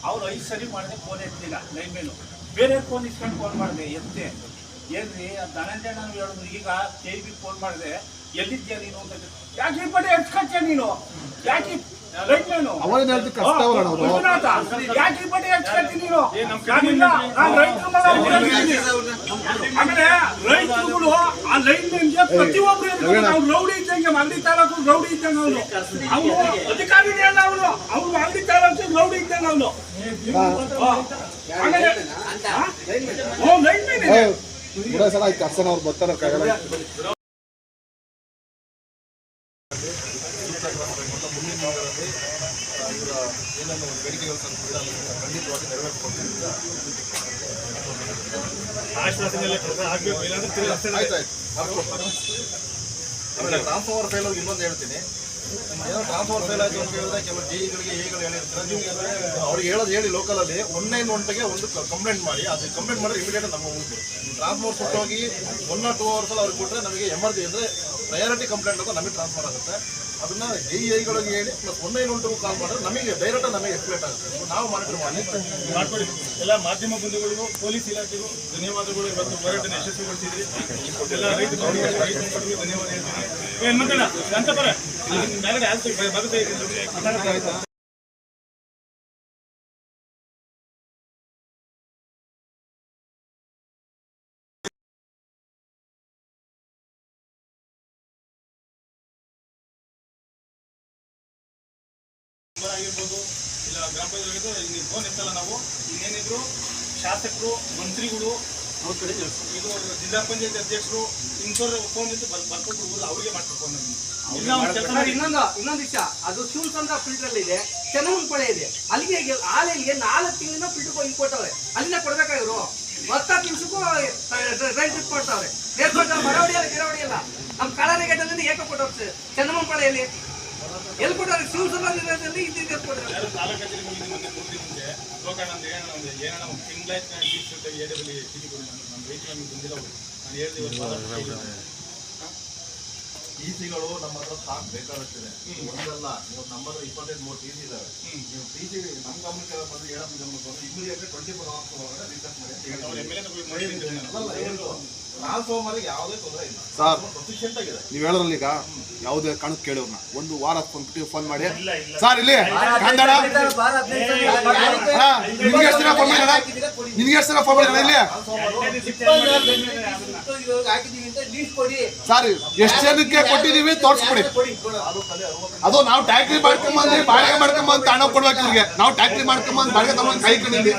ಅವ್ರು 5 ಸರಿ ಮಾಡಿದ್ರೆ ಫೋನ್ ಎತ್ತಿಲ್ಲ ಲೈನ್ ಮೇಲು. ಬೇರೆ ಫೋನ್ ಇಸ್ಕೊಂಡು ಫೋನ್ ಮಾಡಿದೆ ಎತ್ತೆ ಏನ್ರಿ ಧನಂಜಯ ನಾನು ಹೇಳಿದ್ರು ಈಗ KV ಫೋನ್ ಮಾಡಿದೆ ಎಲ್ಲಿದ್ಯಾ ನೀನು ಅಂತ ಯಾಕೆ ಈ ಬಡಿ ಹಚ್ಕೊಳ್ತೀಯ ನೀನು ಯಾಕೆ ರೈಟ್ ನೀನು ಅವರೇನು ಹೇಳ್ತು ಕಷ್ಟ ಅವರಣ್ಣ ಅವರು ಯಾಕೆ ಈ ಬಡಿ ಹಚ್ಕೊಳ್ತೀನಿ ನೀನು ನಾನಿಲ್ಲ ನಾನು ರೈತರು ಮಗ ಊರಲ್ಲಿ ಆಮೇಲೆ ರೈತರುಗಳು ಆ ಲೈನ್ ಮ್ಯಾನ್ಗೆ ಪ್ರತಿಯೊಬ್ಬರು ನಾವು ರೌಡಿ ಇದ್ದಂಗೆ ಮಂಡಿ ತಾಲೂಕು ರೌಡಿ ಇದ್ದಂಗೆ ಅವನು ಅಧಿಕಾರಿನೇ ಅಲ್ಲ ಅವನು ಮಂಡಿ ತಾಲೂಕು ರೌಡಿ ಇದ್ದಂಗೆ ಅವನು ಆಮೇಲೆ ಲೈನ್ ಮ್ಯಾನ್ ಮೂರೇ ಸಲ ಆಯ್ತು ಅರ್ಸನ ಅವ್ರು ಬರ್ತಾರಕ್ಕಾಗಲ್ಲ. ಮುಂದಿನ ದಿನಗಳಲ್ಲಿ ಇವರ ಏನೇನು ಬೇಡಿಕೆಗಳು ಖಂಡಿತವಾಗಿ ನೆರವೇರಿಸ್ಕೊಡ್ತೀವಿ ಅಂತ ಆಯ್ತಾಯ್ತು. ಆಮೇಲೆ ಟ್ರಾನ್ಸ್ಫಾರ್ಮರ್ ಫೇಲ್ ಅವ್ರಿಗೆ ಇನ್ನೊಂದು ಹೇಳ್ತೀನಿ, ಏನೋ ಟ್ರಾನ್ಸ್ಫಾರ್ಮರ್ ಫೇಲ್ ಆಯಿತು ಅಂತ ಹೇಳಿದ್ರೆ ಕೆಲವು ಡಿಇಗಳಿಗೆ ಎಗಳು ಹೇಳಿರ್ತಾರೆ, ನೀವು ಅವ್ರಿಗೆ ಹೇಳೋದು ಹೇಳಿ ಲೋಕಲಲ್ಲಿ 191ಗೆ ಒಂದು ಕಂಪ್ಲೇಂಟ್ ಮಾಡಿ, ಅದು ಕಂಪ್ಲೇಂಟ್ ಮಾಡಿದ್ರೆ ಇಮಿಡಿಯೇಟ್ ನಮ್ಮ ಹೋಗ್ತೀವಿ. ಟ್ರಾನ್ಸ್ಫಾರ್ಮರ್ ಸುಟ್ಟೋಗಿ 1 or 2 hours ಅವ್ರಿಗೆ ಕೊಟ್ಟರೆ ನಮಗೆ ಎಮರ್ಜೆನ್ಸಿ ಅಂದರೆ ಪ್ರಯಾರಿಟಿ ಕಂಪ್ಲೇಂಟ್ ಅಂತ ನಮಗೆ ಟ್ರಾನ್ಸ್ಫರ್ ಆಗುತ್ತೆ. ಅದನ್ನ ಡಿಇಗಳಿಗೆ ಹೇಳಿ ಪ್ಲಸ್ 191 ಕಾಲ್ ಮಾಡಿದ್ರೆ ನಮಗೆ ಡೈರೆಕ್ಟ್ ನಮಗೆ ಎಕ್ಸ್ಪ್ಲೇಟ್ ಆಗುತ್ತೆ. ನಾವು ಮಾನಿಟರ್ ಮಾಡ್ಕೊಳ್ಳಿ. ಎಲ್ಲ ಮಾಧ್ಯಮ ಬಂಧುಗಳಿಗೂ ಪೊಲೀಸ್ ಇಲಾಖೆಗೂ ಧನ್ಯವಾದಗಳು. ಇವತ್ತು ಹೋರಾಟನ ಯಶಸ್ವಿಗೊಳಿಸಿದ್ರಿ. ಎಲ್ಲ ರೈತ ಮುಖಂಡರಿಗೆ ಧನ್ಯವಾದ ಹೇಳ್ತೀನಿ. ಏನು ಮಾತಾಡ ಶಾಂತಪರ ಮ್ಯಾಗಡೆ ಆಯ್ತು ಬರುತ್ತೆ. ಆಗಿರ್ಬೋದು ಇಲ್ಲ ಗ್ರಾಮ ಪಂಚಾಯತ್ ನೀವು ಫೋನ್ ಎತ್ತಲ್ಲ. ನಾವು ಇನ್ನೇನಿದ್ರು ಶಾಸಕರು ಮಂತ್ರಿಗಳು ಇದು ಜಿಲ್ಲಾ ಪಂಚಾಯತ್ ಅಧ್ಯಕ್ಷರು ಇಂಥವ್ರ ಫೋನ್ ಇದ್ದು ಬರ್ಕೊಟ್ಬಿಡ್ಬೋದು, ಅವ್ರಿಗೆ ಮಾಡ್ಕೊಂಡು ಇನ್ನೊಂದು ವಿಷಯ, ಅದು ಶಿವಸಂದ್ರ ಫಿಲ್ಟರ್ ಇದೆ, ಚೆನ್ನಮಂಪಳೆ ಇದೆ, ಅಲ್ಲಿಗೆ ಆಲೆಗೆ 4 ತಿಂಗಳಿಂದ ಫಿಲ್ಟರ್ ಹೋಗಿ ಕೊಟ್ಟವ್ರೆ. ಅಲ್ಲಿಂದ ಕೊಡ್ಬೇಕಾಗಿರು 10 ನಿಮಿಷಕ್ಕೂ ರೈಲ್ ಟ್ರಿಪ್ ಕೊಡ್ತಾವ್ರೆ. ಮರವಡಿಯಲ್ಲ ಗಿರವಡಿಯಲ್ಲ. ನಮ್ಮ ಕಳರಿಗೇಟಲ್ಲಿ ಏಕ ಕೊಟ್ಟವ್ರೆ. ಚೆನ್ನಮಂಪಳೆಯಲ್ಲಿ ಎಲ್ಲಿ ಕೊಟ್ಟಾರೆ? ಶಿವಸಂದ್ರದಲ್ಲಿ ಇದು ಕೊಟ್ಟರೆ ತಾಲೂಕು ಕಚೇರಿ ಮುಂಚೆ ಲೋಕಾಣ ಅಂತ ಹೇಳೋಣ ಒಂದು ಏನೋ ಒಂದು ತಿಂಗಳಾಯ್ತು ಏಡಲ್ಲಿ ಚೀಟಿ ಕೊಡಿ. ನಮ್ಮ ರೈತರು ನಮಗೆ ಬಂದಿಲ್ಲ. ನಾನು ಹೇಳಿದೆ ಟಿಸಿಗಳು ನಮ್ಮ ಹತ್ರ ಸ್ಟಾಕ್ ಬೇಕಾಗುತ್ತಿದೆ. ಒಂದಲ್ಲ, ನೀವು ನಂಬರ್ 25 ಟಿಸಿ ಇದಾವೆ. ನೀವು ಟಿಸಿ ನಮ್ಮ ಗಮನಕ್ಕೆ ಬಂದು ಹೇಳಮ್ಮ ಗಮನಕ್ಕೆ ಬಂದು ಇಮಿಡಿಯೇಟ್ 24 hours ಒಳಗಡೆ ರೀಸೆಟ್ ಮಾಡಿ ಟ್ರಾನ್ಸ್ಫಾರ್ಮರ್ಗೆ ಯಾವುದೇ ತೊಂದರೆ ಇಲ್ಲ ಸರ್. ಸಫಿಷಿಯಂಟ್ ಆಗಿದೆ. ನೀವು ಹೇಳೋದ್ರಲ್ಲ ಈಗ ಯಾವುದೇ ಕಾರಣಕ್ಕೆ ಕೇಳೋರ್ನ 1 ವಾರ ಫೋನ್ ಮಾಡಿ ಸರ್ ಇಲ್ಲಿ ಕಾಂತಾಡ ನಿನ್ಗೆ ಎಷ್ಟು ದಿನ ಫೋನ್ ಮಾಡಿದಾರ? ನಿನ್ಗೆ ಎಷ್ಟು ದಿನ ಫೋನ್ ಮಾಡಿದಾರ ಇಲ್ಲಿ ಸರ್? ಎಷ್ಟು ಜನಕ್ಕೆ ಕೊಟ್ಟಿದೀವಿ ತೋರಿಸ್ಕೊಡಿ. ಅದು ನಾವು ಟ್ಯಾಕ್ಟ್ರಿ ಮಾಡ್ಕೊಂಬಂದು ಬಾಡಿಗೆ ಮಾಡ್ಕೊಂಬಂದು ತಾಣ ಕೊಡ್ಬೇಕು ಇವ್ರಿಗೆ. ನಾವು ಟ್ಯಾಕ್ಟ್ರಿ ಮಾಡ್ಕೊಂಬಂದು ಬಾಡಿಗೆ ತಗೊಂಡು ಕೈ ಕೊಂಡಿದ್ವಿ.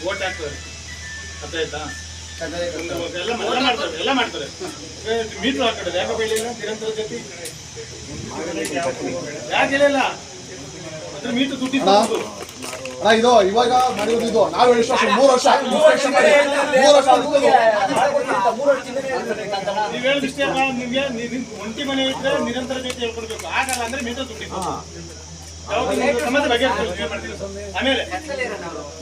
ಓಟ್ ಹಾಕ್ತಾರೆ ಅರ್ಥ ಎಲ್ಲ ಮಾಡ್ತಾರೆ. ಮೀಟ್ರ್ ಹಾಕಡೆ ಯಾಕೆ ಬೆಳಿಲ್ಲ ನಿರಂತರ ಜೊತೆ ಯಾಕೆ ಹೇಳಿಲ್ಲ ಅದ್ರ ಮೀಟ್ರ್ ದುಡ್ಡಿ ಇದು ಇವಾಗ ಮಾಡಿರೋದು ಇದು ನಾವು 3 ವರ್ಷ ಇನ್ಸ್ಪೆಕ್ಷನ್ ಮಾಡಿ 3 ವರ್ಷ ನೀವು ಹೇಳಿದಿಷ್ಟೇ ಅಲ್ಲ. ನಿಮ್ಗೆ ಒಂಟಿ ಮನೆ ಇದ್ರೆ ನಿರಂತರ ಜೊತೆ ಹೇಳ್ಕೊಡ್ಬೇಕು. ಆಗಲ್ಲ ಅಂದ್ರೆ ಮೀಟರ್ ದುಡ್ಡಿ ಸಮಸ್ಯೆ ಬಗ್ಗೆ ಆಮೇಲೆ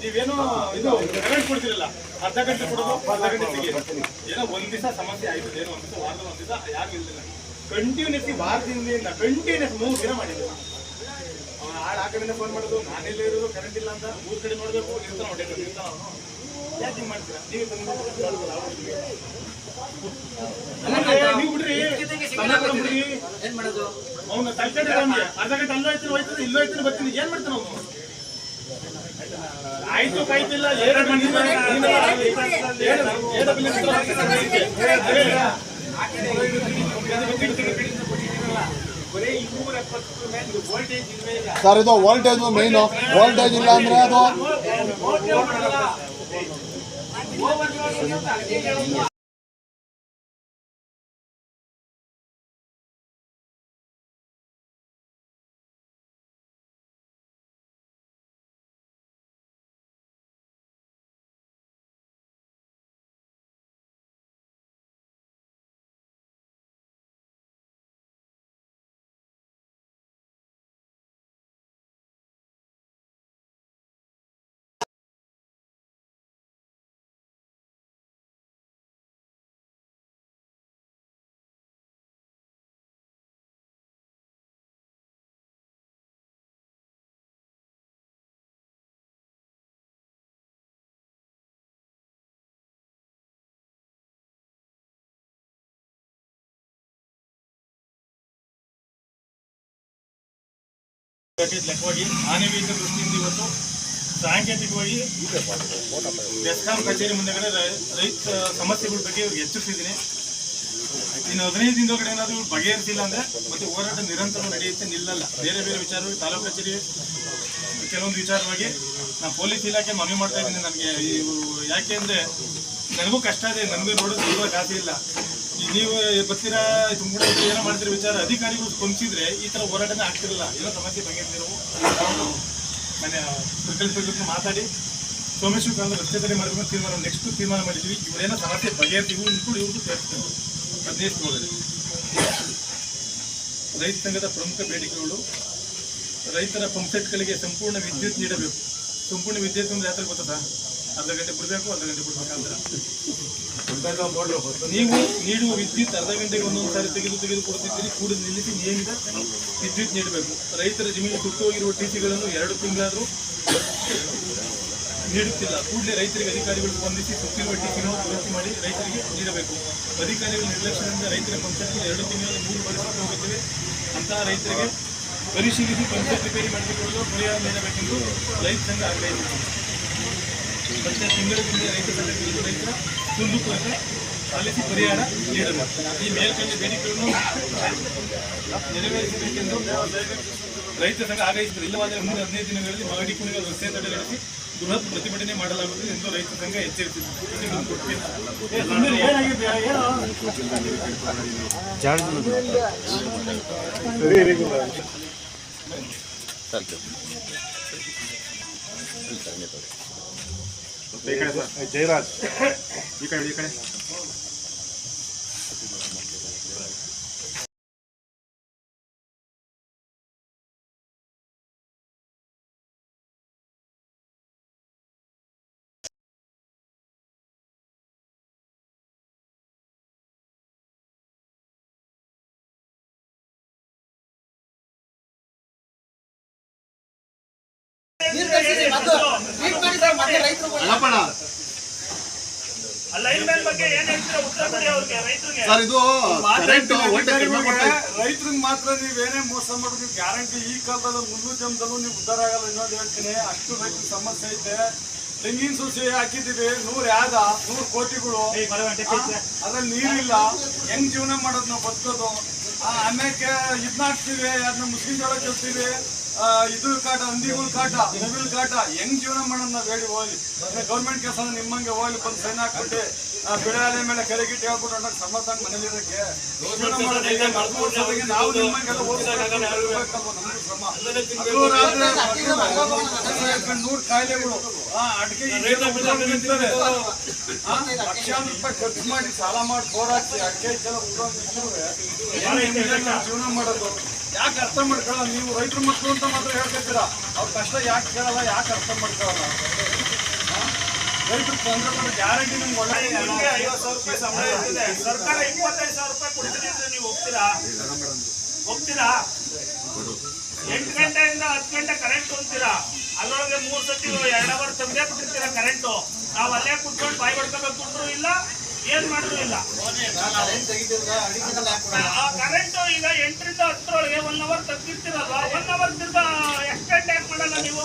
ನೀವೇನು ಇದು ಕರೆಂಟ್ ಕೊಡ್ತಿರಲ್ಲ, ಅರ್ಧ ಗಂಟೆ ಕೊಡೋದು, ಅರ್ಧ ಗಂಟೆ ತೆಗೆಯೋದು. ಏನೋ ಒಂದ್ ದಿವಸ ಸಮಸ್ಯೆ ಆಯ್ತು, ಏನೋ ಒಂದ್ ದಿವಸ ವಾರದಲ್ಲಿ ಒಂದ್ ದಿವಸ ಯಾರು ಇಲ್ದಿಲ್ಲ. ಕಂಟಿನ್ಯೂಸ್ ವಾರದಿಂದ ಕಂಟಿನ್ಯೂಸ್ 3 ದಿನ ಮಾಡಿದ್ರು. ಅವನು ಆ ಕಡೆಯಿಂದ ಫೋನ್ ಮಾಡೋದು, ನಾನೆಲ್ಲ ಇರೋದು ಕರೆಂಟ್ ಇಲ್ಲ ಅಂತ 3 ಕಡೆ ನೋಡ್ಬೇಕು. ಇರ್ತಾನ ಹೊಟ್ಟೆ ಇರ್ತಾನ ಅವನು. ಯಾಕೆ ಹಿಂಗೆ ಮಾಡ್ತೀರಾ? ನೀವೇ ಬಂದು ನೀವು ಬಿಡ್ರಿ ಏನ್ ಮಾಡೋದು? ಅವನು ತಲ್ಕಂಡೆ ಅರ್ಧ ಗಂಟೆ ಅಲ್ಲೋ ಹೋಯ್ತಾನೆ ಹೋಯ್ತದೆ, ಇಲ್ಲೋ ಹೋಯ್ತಾನೆ ಬರ್ತೀನಿ. ಏನ್ ಮಾಡ್ತಾನೆ ಅವನು? ಆಯ್ತು ಕಾಯ್ತಿಲ್ಲ ಸರ್. ಇದು ವೋಲ್ಟೇಜ್ ಮೇನ್. ವೋಲ್ಟೇಜ್ ಇಲ್ಲ ಅಂದ್ರೆ ಅದು ಲೆಕ್ಕವಾಗಿ ಮಾನವೀಯ ದೃಷ್ಟಿಯಿಂದ ಇವತ್ತು ಸಾಂಕೇತಿಕವಾಗಿ ಬೆಸ್ಕಾಂ ಕಚೇರಿ ಮುಂದೆಗಡೆ ರೈತ ಸಮಸ್ಯೆಗಳ ಬಗ್ಗೆ ಇವ್ರಿಗೆ ಎಚ್ಚರಿಸಿದ್ದೀನಿ. ಇನ್ನು 15 ದಿನದೊಳಗಡೆ ಏನಾದರೂ ಬಗೆಹರಿಸಿಲ್ಲ ಅಂದರೆ ಮತ್ತೆ ಹೋರಾಟ ನಿರಂತರ ನಡೆಯುತ್ತೆ, ನಿಲ್ಲಲ್ಲ. ಬೇರೆ ಬೇರೆ ವಿಚಾರವಾಗಿ ತಾಲೂಕು ಕಚೇರಿ ಕೆಲವೊಂದು ವಿಚಾರವಾಗಿ ನಾನು ಪೊಲೀಸ್ ಇಲಾಖೆ ಮನವಿ ಮಾಡ್ತಾ ಇದ್ದೀನಿ. ನನಗೆ ಯಾಕೆ ಅಂದರೆ ನನಗೂ ಕಷ್ಟ ಇದೆ, ನನಗೂ ನೋಡೋದು ಇವಾಗ ಆಸೆ ಇಲ್ಲ. ನೀವು ಬರ್ತೀರಾ ತುಮಕೂರು ಏನೋ ಮಾಡ್ತಿರೋ ವಿಚಾರ ಅಧಿಕಾರಿಗಳು ಸ್ಪಂದಿಸಿದ್ರೆ ಈ ಥರ ಹೋರಾಟನೇ ಆಗ್ತಿರಲ್ಲ. ಏನೋ ಸಮಸ್ಯೆ ಬಗೆಹರಿಸಿರೋವು ಮನೆ ಪ್ರಿಕಲ್ಪಗಳು ಮಾತಾಡಿ ಸೋಮೇಶ್ವರ ಕಾಲದ ರಸ್ತೆ ತಡೆ ಮಾಡಬೇಕು ತೀರ್ಮಾನ ನೆಕ್ಸ್ಟ್ ತೀರ್ಮಾನ ಮಾಡಿದ್ವಿ. ಇವರೇನೋ ಸಮಸ್ಯೆ ಬಗೆಹರ್ತೀವಿ ಇವ್ರು ಇವ್ರಿಗೂ ಸೇರಿಸ್ತಾರೆ. 15 ಒಳಗಡೆ ರೈತ ಸಂಘದ ಪ್ರಮುಖ ಬೇಡಿಕೆಗಳು ರೈತರ ಪಂಪ್ಸೆಟ್ಗಳಿಗೆ ಸಂಪೂರ್ಣ ವಿದ್ಯುತ್ ನೀಡಬೇಕು. ಸಂಪೂರ್ಣ ವಿದ್ಯುತ್ ಅಂದರೆ ಯಾವ ಥರ ಗೊತ್ತದ? ಅರ್ಧ ಗಂಟೆ ಬಿಡಬೇಕು, ಅರ್ಧ ಗಂಟೆ ಬಿಡ್ಬೇಕಂದ್ರೆ ನೀವು ನೀಡುವ ವಿದ್ಯುತ್ ಅರ್ಧ ಗಂಟೆಗೆ ಒಂದೊಂದು ಸಾರಿ ತೆಗೆದು ಕೊಡ್ತಿದ್ದೀರಿ. ಕೂಡ ನಿಲ್ಲಿಸಿ ನಿಯಮಿತ ವಿದ್ಯುತ್ ನೀಡಬೇಕು. ರೈತರ ಜಮೀನು ಸುಟ್ಟು ಹೋಗಿರುವ ಟಿಸಿಗಳನ್ನು 2 ತಿಂಗಳಾದರೂ ನೀಡುತ್ತಿಲ್ಲ. ಕೂಡಲೇ ರೈತರಿಗೆ ಅಧಿಕಾರಿಗಳು ಸ್ಪಂದಿಸಿ ಸುತ್ತಿರುವ ಟಿಸಿಗಳನ್ನು ದುರಸ್ತಿ ಮಾಡಿ ರೈತರಿಗೆ ನೀಡಬೇಕು. ಅಧಿಕಾರಿಗಳ ನಿರ್ಲಕ್ಷ್ಯದಿಂದ ರೈತರ ಪಂಚಾಯತ್ಗೆ 2 ತಿಂಗಳಲ್ಲಿ 3 ಬಾರಿ ಸುಟ್ಟು ಹೋಗುತ್ತವೆ. ಅಂತಹ ರೈತರಿಗೆ ಪರಿಶೀಲಿಸಿ ಪಂಚಾಯತ್ ರಿಪೇರಿ ಮಾಡಿಕೊಳ್ಳಲು ಪರಿಹಾರ ನೀಡಬೇಕೆಂದು ರೈತ ಸಂಘ ಆಗ್ರಹಿಸಿದೆ. ಮತ್ತೆ ತಿಂಗಳಿಗೆ ರೈತ ಸಂಘಕ್ಕೆ ರೈತರ ಕುಂದುಕೊರತೆ ಆಲಿಸಿ ಪರಿಹಾರ ನೀಡಬೇಕು. ಈ ಮೇಲ್ಕಂಡ ಬೇಡಿಕೆಗಳನ್ನು ನೆರವೇರಿಸಬೇಕೆಂದು ರೈತ ಸಂಘ ಆಗ್ರಹಿಸಿದರು. ಇಲ್ಲವಾದರೆ ಮುಂದೆ 15 ದಿನಗಳಲ್ಲಿ ಮಾಗಡಿ ಕುಣಿಗಳ ರಸ್ತೆ ತಡೆ ನಡೆಸಿ ಬೃಹತ್ ಪ್ರತಿಭಟನೆ ಮಾಡಲಾಗುತ್ತದೆ ಎಂದು ರೈತ ಸಂಘ ಎಚ್ಚರಿಸಿದೆ. ಜಯರಾಜ್ ಈ ಕಡೆ ರೈತರಿಗೆ ಮಾತ್ರ ನೀವೇನೇ ಮೋಸ ಮಾಡೋದು ಗ್ಯಾರಂಟಿ. ಈ ಕಾಲದಲ್ಲಿ ಮುಂದೂ ಜನ್ಮದಲ್ಲೂ ನೀವು ಉದ್ಧಾರ ಆಗಲ್ಲ. ಇನ್ನೊಂದು ಹೇಳ್ತೀನಿ, ಅಷ್ಟು ರೈತರ ಸಮಸ್ಯೆ ಐತೆ. ತೆಂಗಿನ ಸಸಿ ಹಾಕಿದ್ದೀವಿ, 100 ಕೋಟಿಗಳು, ಅದ್ರಲ್ಲಿ ನೀರಿಲ್ಲ. ಹೆಂಗ್ ಜೀವನ ಮಾಡೋದು ನಾವು ಬದುಕೋದು? ಆಮ್ಯಾಕೆ ಇದನ್ನ ಹಾಕ್ತೀವಿ, ಅದನ್ನ ಮುಸ್ಲಿಂ ಜೋಳ ಚೆಲ್ತೀವಿ, ಇದ್ರ ಕಾಟ, ಹಂದಿಗಳ ಕಾಟ, ನವಿಲ್ ಕಾಟ, ಹೆಂಗ್ ಜೀವನ ಮಾಡೋದು ನಾವು ಹೇಳಿ ಹೋಗ್ಲಿ. ಗೌರ್ಮೆಂಟ್ ಕೆಲಸ ನಿಮ್ಮಂಗೆ ಹೋಗ್ಲಿ ಬಂದು ಸೈನ್ ಹಾಕ್ಬಿಟ್ಟು ಬೆಳೆ ಅಲೆ ಮೇಲೆ ಕೆರೆಗಿಟ್ಟು ಹೇಳ್ಬಿಟ್ಟು ಅನ್ನೋದು ಸಮರ್ಥಂಗೆ ಮನೇಲಿರೋಕ್ಕೆ ಜೀವನ ಮಾಡೋದಕ್ಕೆ ನಾವು ನಿಮ್ಮಂಗೆಲ್ಲ ಓದಿಸ್ಬೇಕಲ್ವ ನಮ್ಗೆ ಶ್ರಮ. 100 ಕಾಯಿಲೆಗಳು, ಅಡಿಕೆ ನಿಂತದೆ. ಲಕ್ಷಾಂತರ ರೂಪಾಯಿ ಖರ್ಚು ಮಾಡಿ ಸಾಲ ಮಾಡಿ ಹೋರಾಡ್ಸಿ ಅಡಿಕೆ ಜಲ ಜೀವನ ಮಾಡೋದು ಯಾಕೆ ಅರ್ಥ ಮಾಡ್ಕೊಳ್ಳಲ್ಲ? ನೀವು ರೈತರ ಮಕ್ಕಳು ಅಂತ ಮಾತ್ರ ಹೇಳ್ತಿದ್ದೀರಾ, ಅವ್ರ ಕಷ್ಟ ಯಾಕೆ ಕೇಳಲ್ಲ, ಯಾಕೆ ಅರ್ಥ ಮಾಡ್ಕೊಳ್ಳಲ್ಲ? ರೈತರು ತೊಂದರೆ ಗ್ಯಾರಂಟಿ ನಿಮ್ಗೆ ಒಳ್ಳೆ 50,000 ರೂಪಾಯಿ ಸಂಬಳ ಇರ್ತದೆ. ಸರ್ಕಾರ 25,000 ರೂಪಾಯಿ ಕೊಡ್ತೀನಿ ಅಂದ್ರೆ ನೀವು ಹೋಗ್ತೀರಾ? 8 ಗಂಟೆಯಿಂದ 10 ಗಂಟೆ ಕರೆಂಟ್ ಹೊಂತೀರಾ, ಅದ್ರೊಳಗೆ 3 ಸತಿ 2 ಅವರ್ ತಂದೆ ಬಿಟ್ಟಿರ್ತೀರಾ ಕರೆಂಟು. ನಾವು ಅಲ್ಲೇ ಕುತ್ಕೊಂಡು ಬಾಯಿ ಹೊಡ್ಕೋಬೇಕು ಇಲ್ಲ, ಏನ್ ಮಾಡಿದ್ರು ಇಲ್ಲ. ಕರೆಂಟು ಈಗ 8ರಿಂದ 10ರೊಳಗೆ 1 ಅವರ್ ತೆಗ್ದಿರ್ತೀರಲ್ವಾ, 1 ಅವರ್ ತಿರ್ಗಾ ಎಕ್ಸ್ಟೆಂಡ್ ಯಾಕೆ ಮಾಡಲ್ಲ ನೀವು?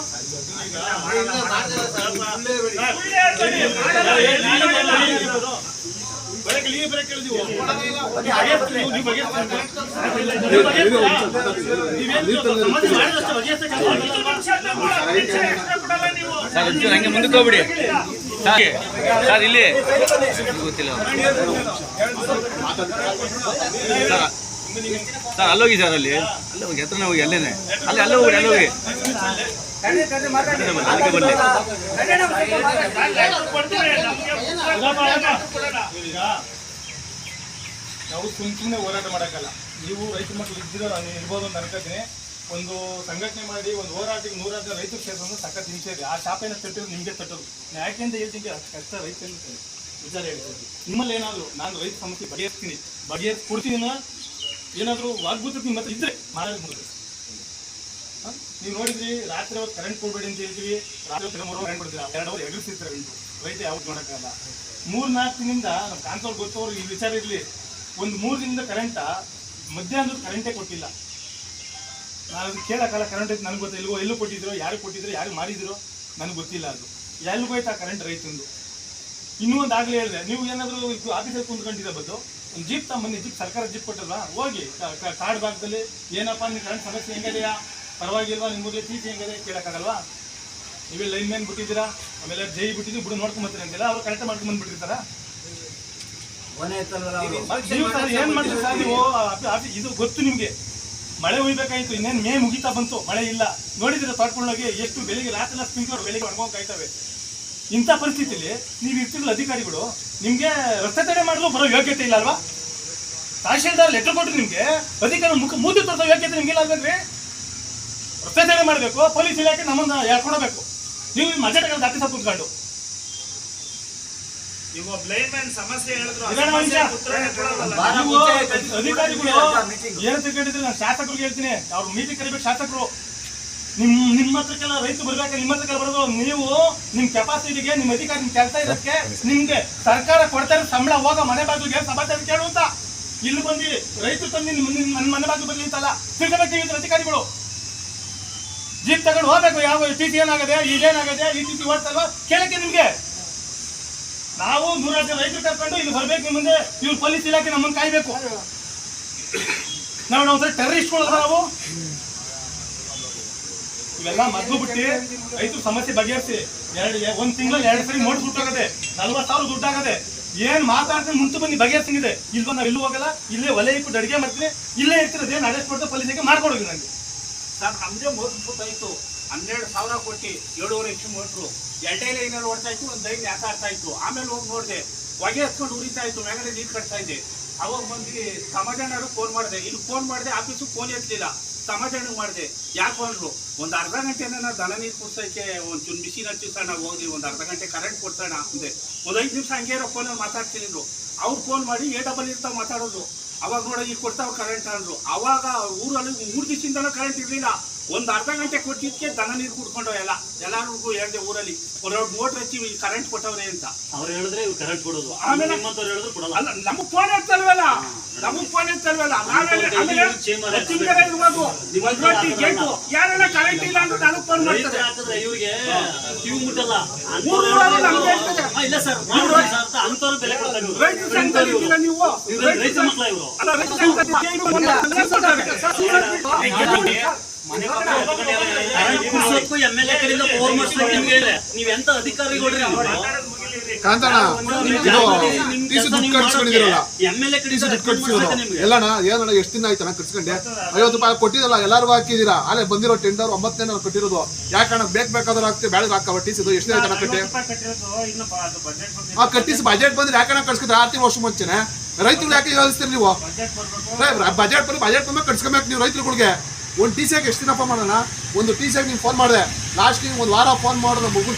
ಹಂಗೆ ಮುಂದಕ್ಕೆ ಹೋಗ್ಬಿಡಿ ಸರ್. ಇಲ್ಲಿ ಗೊತ್ತಿಲ್ಲ ಸರ್, ಅಲ್ಲೋಗಿ ಸರ್, ಅಲ್ಲಿ ಹೋಗಿ ಹತ್ರನೇ ಹೋಗಿ, ಅಲ್ಲೇನೆ ಅಲ್ಲೇ ಹೋಗಿ, ಹೋಗಿ ಅದಕ್ಕೆ ಬರಲಿ. ನಾವು ಸುಮ್ಮನೆ ಹೋರಾಟ ಮಾಡೋಕ್ಕಲ್ಲ. ನೀವು ರೈತ ಮಕ್ಕಳು ಇದ್ದೀರೋ ನಾನು ಇರ್ಬೋದು ಅಂತ ಅನ್ಕೋತೀನಿ. ಒಂದು ಸಂಘಟನೆ ಮಾಡಿ ಒಂದು ಹೋರಾಟಕ್ಕೆ 100 ರೈತರು ಸೇರಿಸೋದು ಸಖತ್ ಹಿಂಸೆ ಇದೆ. ಆ ಶಾಪೇನ ತಟ್ಟೋದು ನಿಮಗೆ ತಟ್ಟೋದು. ಯಾಕೆ ಅಂತ ಹೇಳ್ತೀನಿ, ಅಷ್ಟು ಕಷ್ಟ ರೈತರು ವಿಚಾರ ಹೇಳ್ತೀನಿ. ನಿಮ್ಮಲ್ಲಿ ಏನಾದರೂ ನಾನು ರೈತ ಸಮಸ್ಯೆ ಬಗೆಹರಿಸ್ಕೊಡ್ತೀನಿ ಏನಾದರೂ ವಾಗ್ಭೂತ ನಿಮ್ಮ ಹತ್ರ ಇದ್ರೆ ಮಾಡೋದು. ನೀವು ನೋಡಿದ್ರಿ, ರಾತ್ರಿ ಹೊತ್ತು ಕರೆಂಟ್ ಕೊಡ್ಬೇಡಿ ಅಂತ ಹೇಳ್ತೀವಿ, ರಾತ್ರಿ 3 ಕರೆಂಟ್ ಕೊಡ್ತೀವಿ, 2 ಅವರ್ ಎಗರಿಸಿರ್ತಾರೆ ರೈತ ಯಾವ್ದು ನೋಡೋಕ್ಕಾಗಲ್ಲ. 3-4 ದಿನದಿಂದ ನಮ್ಮ ಕಾನ್ಸೋಲ್ ಗೊತ್ತವ್ರು ಈ ವಿಚಾರ ಇರಲಿ. ಒಂದು 3 ದಿನದಿಂದ ಕರೆಂಟ ಮಧ್ಯಾಹ್ನದ ಕರೆಂಟೇ ಕೊಟ್ಟಿಲ್ಲ. ನಾನು ಅದು ಕೇಳೋಕ್ಕಲ್ಲ ಕರೆಂಟ್ ಐತೆ ನನಗೆ ಗೊತ್ತಿಲ್ಲ, ಎಲ್ಲೂ ಕೊಟ್ಟಿದ್ರು, ಯಾರು ಕೊಟ್ಟಿದ್ರು, ಯಾರು ಮಾಡಿದ್ರು ನನಗೆ ಗೊತ್ತಿಲ್ಲ. ಅದು ಎಲ್ಲಿಗೆ ಹೋಯ್ತು ಆ ಕರೆಂಟ್ ರೈತಂದು. ಇನ್ನೂ ಒಂದು ಆಗಲೇ ಹೇಳಿದೆ, ನೀವು ಏನಾದರೂ ಆಫೀಸಲ್ಲಿ ಕುಂತ್ಕೊಂಡಿದ್ದ ಬದ್ದು ಒಂದು ಜೀಪ್ ತಗೊಂಬನ್ನಿ, ಜೀಪ್ ಸರ್ಕಾರ ಜೀಪ್ ಕೊಟ್ಟಲ್ವಾ, ಹೋಗಿ ಕಾಡು ಭಾಗದಲ್ಲಿ ಏನಪ್ಪ ನಿಮ್ಮ ಕರೆಂಟ್ ಸಮಸ್ಯೆ ಹೆಂಗಿದೆಯಾ, ಪರವಾಗಿಲ್ವಾ, ನಿಮಗೆ ಟಿ ಸಿ ಹೆಂಗಿದೆ ಕೇಳೋಕ್ಕಾಗಲ್ವಾ? ನೀವೇ ಲೈನ್ ಮ್ಯಾನ್ ಬಿಟ್ಟಿದ್ದೀರಾ, ಆಮೇಲೆ ಜೈ ಬಿಟ್ಟಿದ್ದು ಬಿಡು ನೋಡ್ಕೊಂಬತ್ತೀರಿ ಅಂತಿಲ್ಲ, ಅವ್ರು ಕರೆಕ್ಟ್ ಮಾಡ್ಕೊಂಡು ಬಂದ್ಬಿಟ್ಟಿರ್ತಾರ. ನೀವು ಸರ್ ಏನು ಮಾಡಿದ್ರಿ ಸರ್ ನೀವು? ಇದು ಗೊತ್ತು ನಿಮಗೆ, ಮಳೆ ಹುಯ್ಬೇಕಾಯ್ತು, ಇನ್ನೇನು ಮೇ ಮುಗಿತಾ ಬಂತು, ಮಳೆ ಇಲ್ಲ. ನೋಡಿದ್ರೆ ತೋಟಗಳೊಳಗೆ ಎಷ್ಟು ಬೆಳಿಗ್ಗೆ ರಾತ್ರಿ ಸ್ಪ್ರಿಂಕ್ಲರ್ ಬೆಳಿಗ್ಗೆ ಒಣಗೋಗ್ತಾಯಿದ್ದಾವೆ. ಇಂಥ ಪರಿಸ್ಥಿತಿಲಿ ನೀವು ಇರ್ತಿರಲ್ಲ ಅಧಿಕಾರಿಗಳು, ನಿಮಗೆ ರಸ್ತೆ ತಡೆ ಮಾಡಲು ಬರೋ ಯೋಗ್ಯತೆ ಇಲ್ಲ ಅಲ್ವಾ? ತಹಶೀಲ್ದಾರ್ ಲೆಟರ್ ಕೊಟ್ಟರು ನಿಮಗೆ, ಅಧಿಕಾರಿ ಮೂತಿ ತೋರಿಸೋ ಯೋಗ್ಯತೆ ನಿಮಗಿಲ್ಲ ಅಲ್ವೇ? ರಸ್ತೆ ತಡೆ ಮಾಡಬೇಕು, ಪೊಲೀಸ್ ಇಲಾಖೆ ನಮ್ಮನ್ನ ಹೇಳ್ಕೊಡಬೇಕು. ನೀವು ಮಜೆಟ್ಗಳು ದಾಟಿ ಸಹ ಕುತ್ಕೊಂಡು ಅಧಿಕಾರಿಗಳು ಏನು ತಿಳ್ಕೊಂಡಿದ್ರೆ ನಾನು ಶಾಸಕರಿಗೆ ಹೇಳ್ತೀನಿ, ಅವ್ರು ಮೀಟಿಂಗ್ ಕರಿಬೇಕು. ಶಾಸಕರು ನಿಮ್ಮ ಹತ್ರಕ್ಕೆಲ್ಲ ರೈತರು ಬರ್ಬೇಕು, ನಿಮ್ಮ ಹತ್ರಕ್ಕೆಲ್ಲ ಬರೋದು. ನೀವು ನಿಮ್ ಕೆಪಾಸಿಟಿಗೆ, ನಿಮ್ಮ ಅಧಿಕಾರಿ ನಿಮ್ ಕೆಲಸ ಇರೋದಕ್ಕೆ ನಿಮ್ಗೆ ಸರ್ಕಾರ ಕೊಡ್ತಾರೆ ಸಂಬಳ, ಹೋಗೋ ಮನೆ ಬಾಗಿಲಿಗೆ ಸಭಾಚಾರ ಕೇಳು ಅಂತ. ಇಲ್ಲಿ ಬಂದು ರೈತರು ತಂದು ನನ್ನ ಮನೆ ಬಾಗಿಲು ಬರ್ಲಿ ಅಂತಲ್ಲ, ತಿಳ್ಕೊಬೇಕು ಅಧಿಕಾರಿಗಳು. ಜೀಪ್ ತಗೊಂಡು ಹೋಗ್ಬೇಕು, ಯಾವ ಟಿ ಸಿ ಏನಾಗದೆ, ಇದೇನಾಗದೆ, ಈ ಟಿ ಸಿ ಓಡ್ತಲ್ವಾ ಕೇಳಕ್ಕೆ ನಿಮ್ಗೆ. ನಾವು 100 ಜನ ರೈತರು ಕರ್ಕೊಂಡು ಇಲ್ಲಿ ಬರ್ಬೇಕು, ನಿಮ್ಮ ಮುಂದೆ ಇವ್ರು ಪೊಲೀಸ್ ಇಲಾಖೆ ನಮ್ಮನ್ನು ಕಾಯ್ಬೇಕು. ನಾವು ಟೆರರಿಸ್ಟ್ಗಳು ನಾವು. ಇವೆಲ್ಲ ಮೊದಲು ಬಿಟ್ಟು ರೈತರು ಸಮಸ್ಯೆ ಬಗೆಹರಿಸಿ. 1 ತಿಂಗಳಲ್ಲಿ 2 ಸರಿ ಮೋಟರ್ ಸುಟ್ಟಾಗದೆ, 40,000 ದುಡ್ಡಾಗದೆ. ಏನ್ ಮಾತಾಡ್ತೀನಿ ಮುಂಚೆ ಬಂದು ಬಗೆಹರಿಸಿದೆ. ಇಲ್ವ ನಾವು ಎಲ್ಲೂ ಹೋಗಲ್ಲ, ಇಲ್ಲೇ ಒಲೆ ಇಟ್ಟು ಅಡುಗೆ ಮಾಡ್ತೀನಿ, ಇಲ್ಲೇ ಇರ್ತಿರೋದೇನು ಅರೆಸ್ಟ್ ಮಾಡ್ತಾ ಪೊಲೀಸಿಗೆ ಮಾಡ್ಕೊಡೋದು ನನಗೆ. ಸರ್ ನಮ್ದೇ ಮೋಸ್ಬಿಟ್ಟಾಯ್ತು, 12,000 ಕೊಟ್ಟು 7.5 ಇಂಚು ಮೋಟ್ರು 2 ಲೈನಲ್ಲಿ ಓಡ್ತಾ ಇತ್ತು, ಒಂದು ಲೈನ್ ಯಾತಾಡ್ತಾ ಇತ್ತು. ಆಮೇಲೆ ಹೋಗಿ ನೋಡಿದೆ, ಹೊಗೆ ಹತ್ಕೊಂಡು ಉರಿತಾ ಇತ್ತು, ಮೇಗಡೆ ನೀರು ಕಟ್ತಾ ಇದೆ. ಅವಾಗ ಬಂದು ಸಮಾಧಾನರು ಫೋನ್ ಮಾಡಿದೆ, ಇಲ್ಲಿ ಫೋನ್ ಮಾಡಿದೆ, ಆಫೀಸು ಫೋನ್ ಎತ್ತಲಿಲ್ಲ. ಸಮಾಧಾನ ಮಾಡಿದೆ, ಯಾಕೆ ಅಂದ್ರು, ಒಂದು ಅರ್ಧ ಗಂಟೆನ ದನ ನೀರು ಕುಡ್ಸೋಕ್ಕೆ ಒಂದು ಚುನ್ ಬಿಸಿ ಹಚ್ಚಿಸೋಣ, ಹೋಗಿ ಒಂದು ಅರ್ಧ ಗಂಟೆ ಕರೆಂಟ್ ಕೊಡ್ಸೋಣ ಅಂದೆ. ಒಂದು 5 ನಿಮಿಷ ಹಂಗೆ ಇರೋ ಫೋನಲ್ಲಿ ಮಾತಾಡ್ತಿದ್ರು. ಅವ್ರು ಫೋನ್ ಮಾಡಿ AW ಇರ್ತಾವೆ ಮಾತಾಡೋದು. ಅವಾಗ ನೋಡಿ ಈಗ ಕೊಡ್ತಾವೆ ಕರೆಂಟ್ ಅಂದ್ರು. ಅವಾಗ ಊರಲ್ಲಿ 3 ದಿವಸದಿಂದಲೂ ಕರೆಂಟ್ ಇರಲಿಲ್ಲ. ಒಂದು ಅರ್ಧ ಗಂಟೆ ಕೊಟ್ಟಿದ್ದಕ್ಕೆ ದನ ನೀರು ಕುಡ್ಕೊಂಡು ಎಲ್ಲರಿಗೂ ಹೇಳಿದೆ ಊರಲ್ಲಿ, ಒಂದು ಮೋಟ್ರ್ ಹಚ್ಚಿ ಕರೆಂಟ್ ಕೊಟ್ಟವ್ರೆ ಅಂತ. ಅವ್ರು ಹೇಳಿದ್ರೆ ಇವ್ರು ಕರೆಂಟ್ ಕೊಡೋದು, ಆಮೇಲೆ ಹೇಳಿದ್ರು ಕೊಡಲ್ಲ. ಅಲ್ಲ, ನಮಗೆ ಫೋನ್ ಎತ್ತಲ್ವಲ್ಲ, ಯಾರೆಲ್ಲ ಕರೆಂಟ್ ಇಲ್ಲ ಅಂದ್ರೆ ನನಗೆ ಫೋನ್ ಮಾಡ್ತಾರೆ. ಇವ್ರಿಗೆ ಕಿವು ಮುಟ್ಟಲ್ಲ. ಇಲ್ಲ ಸರ್, ಅಂತವ್ರು ಬೆಲೆ ಕೊಡ್ತಾರೆ. ರೈತ ಸಂಘದಲ್ಲಿ ಇದ್ದೀರಾ ನೀವು? ರೈತ ಮಕ್ಕಳ ಇವರು. ಅಲ್ಲ, ರೈತ MLA ಕಡೆಯಿಂದ ಫೋನ್ ಮಾಡಿಸ್ಲಿಕ್ಕೆ ನಿಮ್ಗೆ ಹೇಳಿದ್ರೆ ನೀವೆಂತ ಅಧಿಕಾರಿಗಳು ಕಾಂತಣ್ಣ, ಇದು ಟಿ ಸಿ ದುಡ್ಡು ಕಟ್ಸ್ಕೊಂಡಿದ್ದೀರಲ್ಲ, ಟಿ ಸಿ ದುಡ್ಡು ಕಟ್ಸಿರೋದು ಎಲ್ಲಣ್ಣ ಏನಣ್ಣ? ಎಷ್ಟು ದಿನ ಆಯ್ತಣ್ಣ ಕಟ್ಸ್ಕೊಂಡೆ? 50 ರೂಪಾಯಿ ಕೊಟ್ಟಿದ್ದಲ್ಲ, ಎಲ್ಲರಿಗೂ ಹಾಕಿದ್ದೀರಾ. ಅಲ್ಲೇ ಬಂದಿರೋ ಟೆಂಡರ್ 9ನೇ ನಾನು ಕಟ್ಟಿರೋದು. ಯಾಕಣ್ಣ ಬೇಕಾದ್ರೆ ಹಾಕ್ತೀವಿ, ಬೇಡ ಹಾಕವ ಟಿ ಸಿದು? ಎಷ್ಟು ಆಯ್ತಣ್ಣ ಕಟ್ಟಿ? ಕಟ್ಟಿಸಿ ಬಜೆಟ್ ಬಂದ್ರೆ ಯಾಕಣ್ಣ ಕಟ್ಸ್ಕೊತಾರೆ? 6 ವರ್ಷ ಮುಂಚೆನೆ ರೈತರು ಯಾಕೆ ಯೋಚಿಸ್ತೀರಿ ನೀವು? ಬಜೆಟ್ ಬಂದ್ರೆ ಕಟ್ಸ್ಕೊಬೇಕು ನೀವು ರೈತರುಗಳಿಗೆ. ಒಂದು ಟಿ ಸಿಯಾಗಿ ಎಷ್ಟು ದಿನಪ್ಪ ಮಾಡೋಣ? ಒಂದು ಟಿ ಸಿಯಾಗಿ ನೀವು ಫೋನ್ ಮಾಡಿದೆ, ಲಾಸ್ಟ್ ಒಂದು ವಾರ ಫೋನ್ ಮಾಡೋದು ಮಗು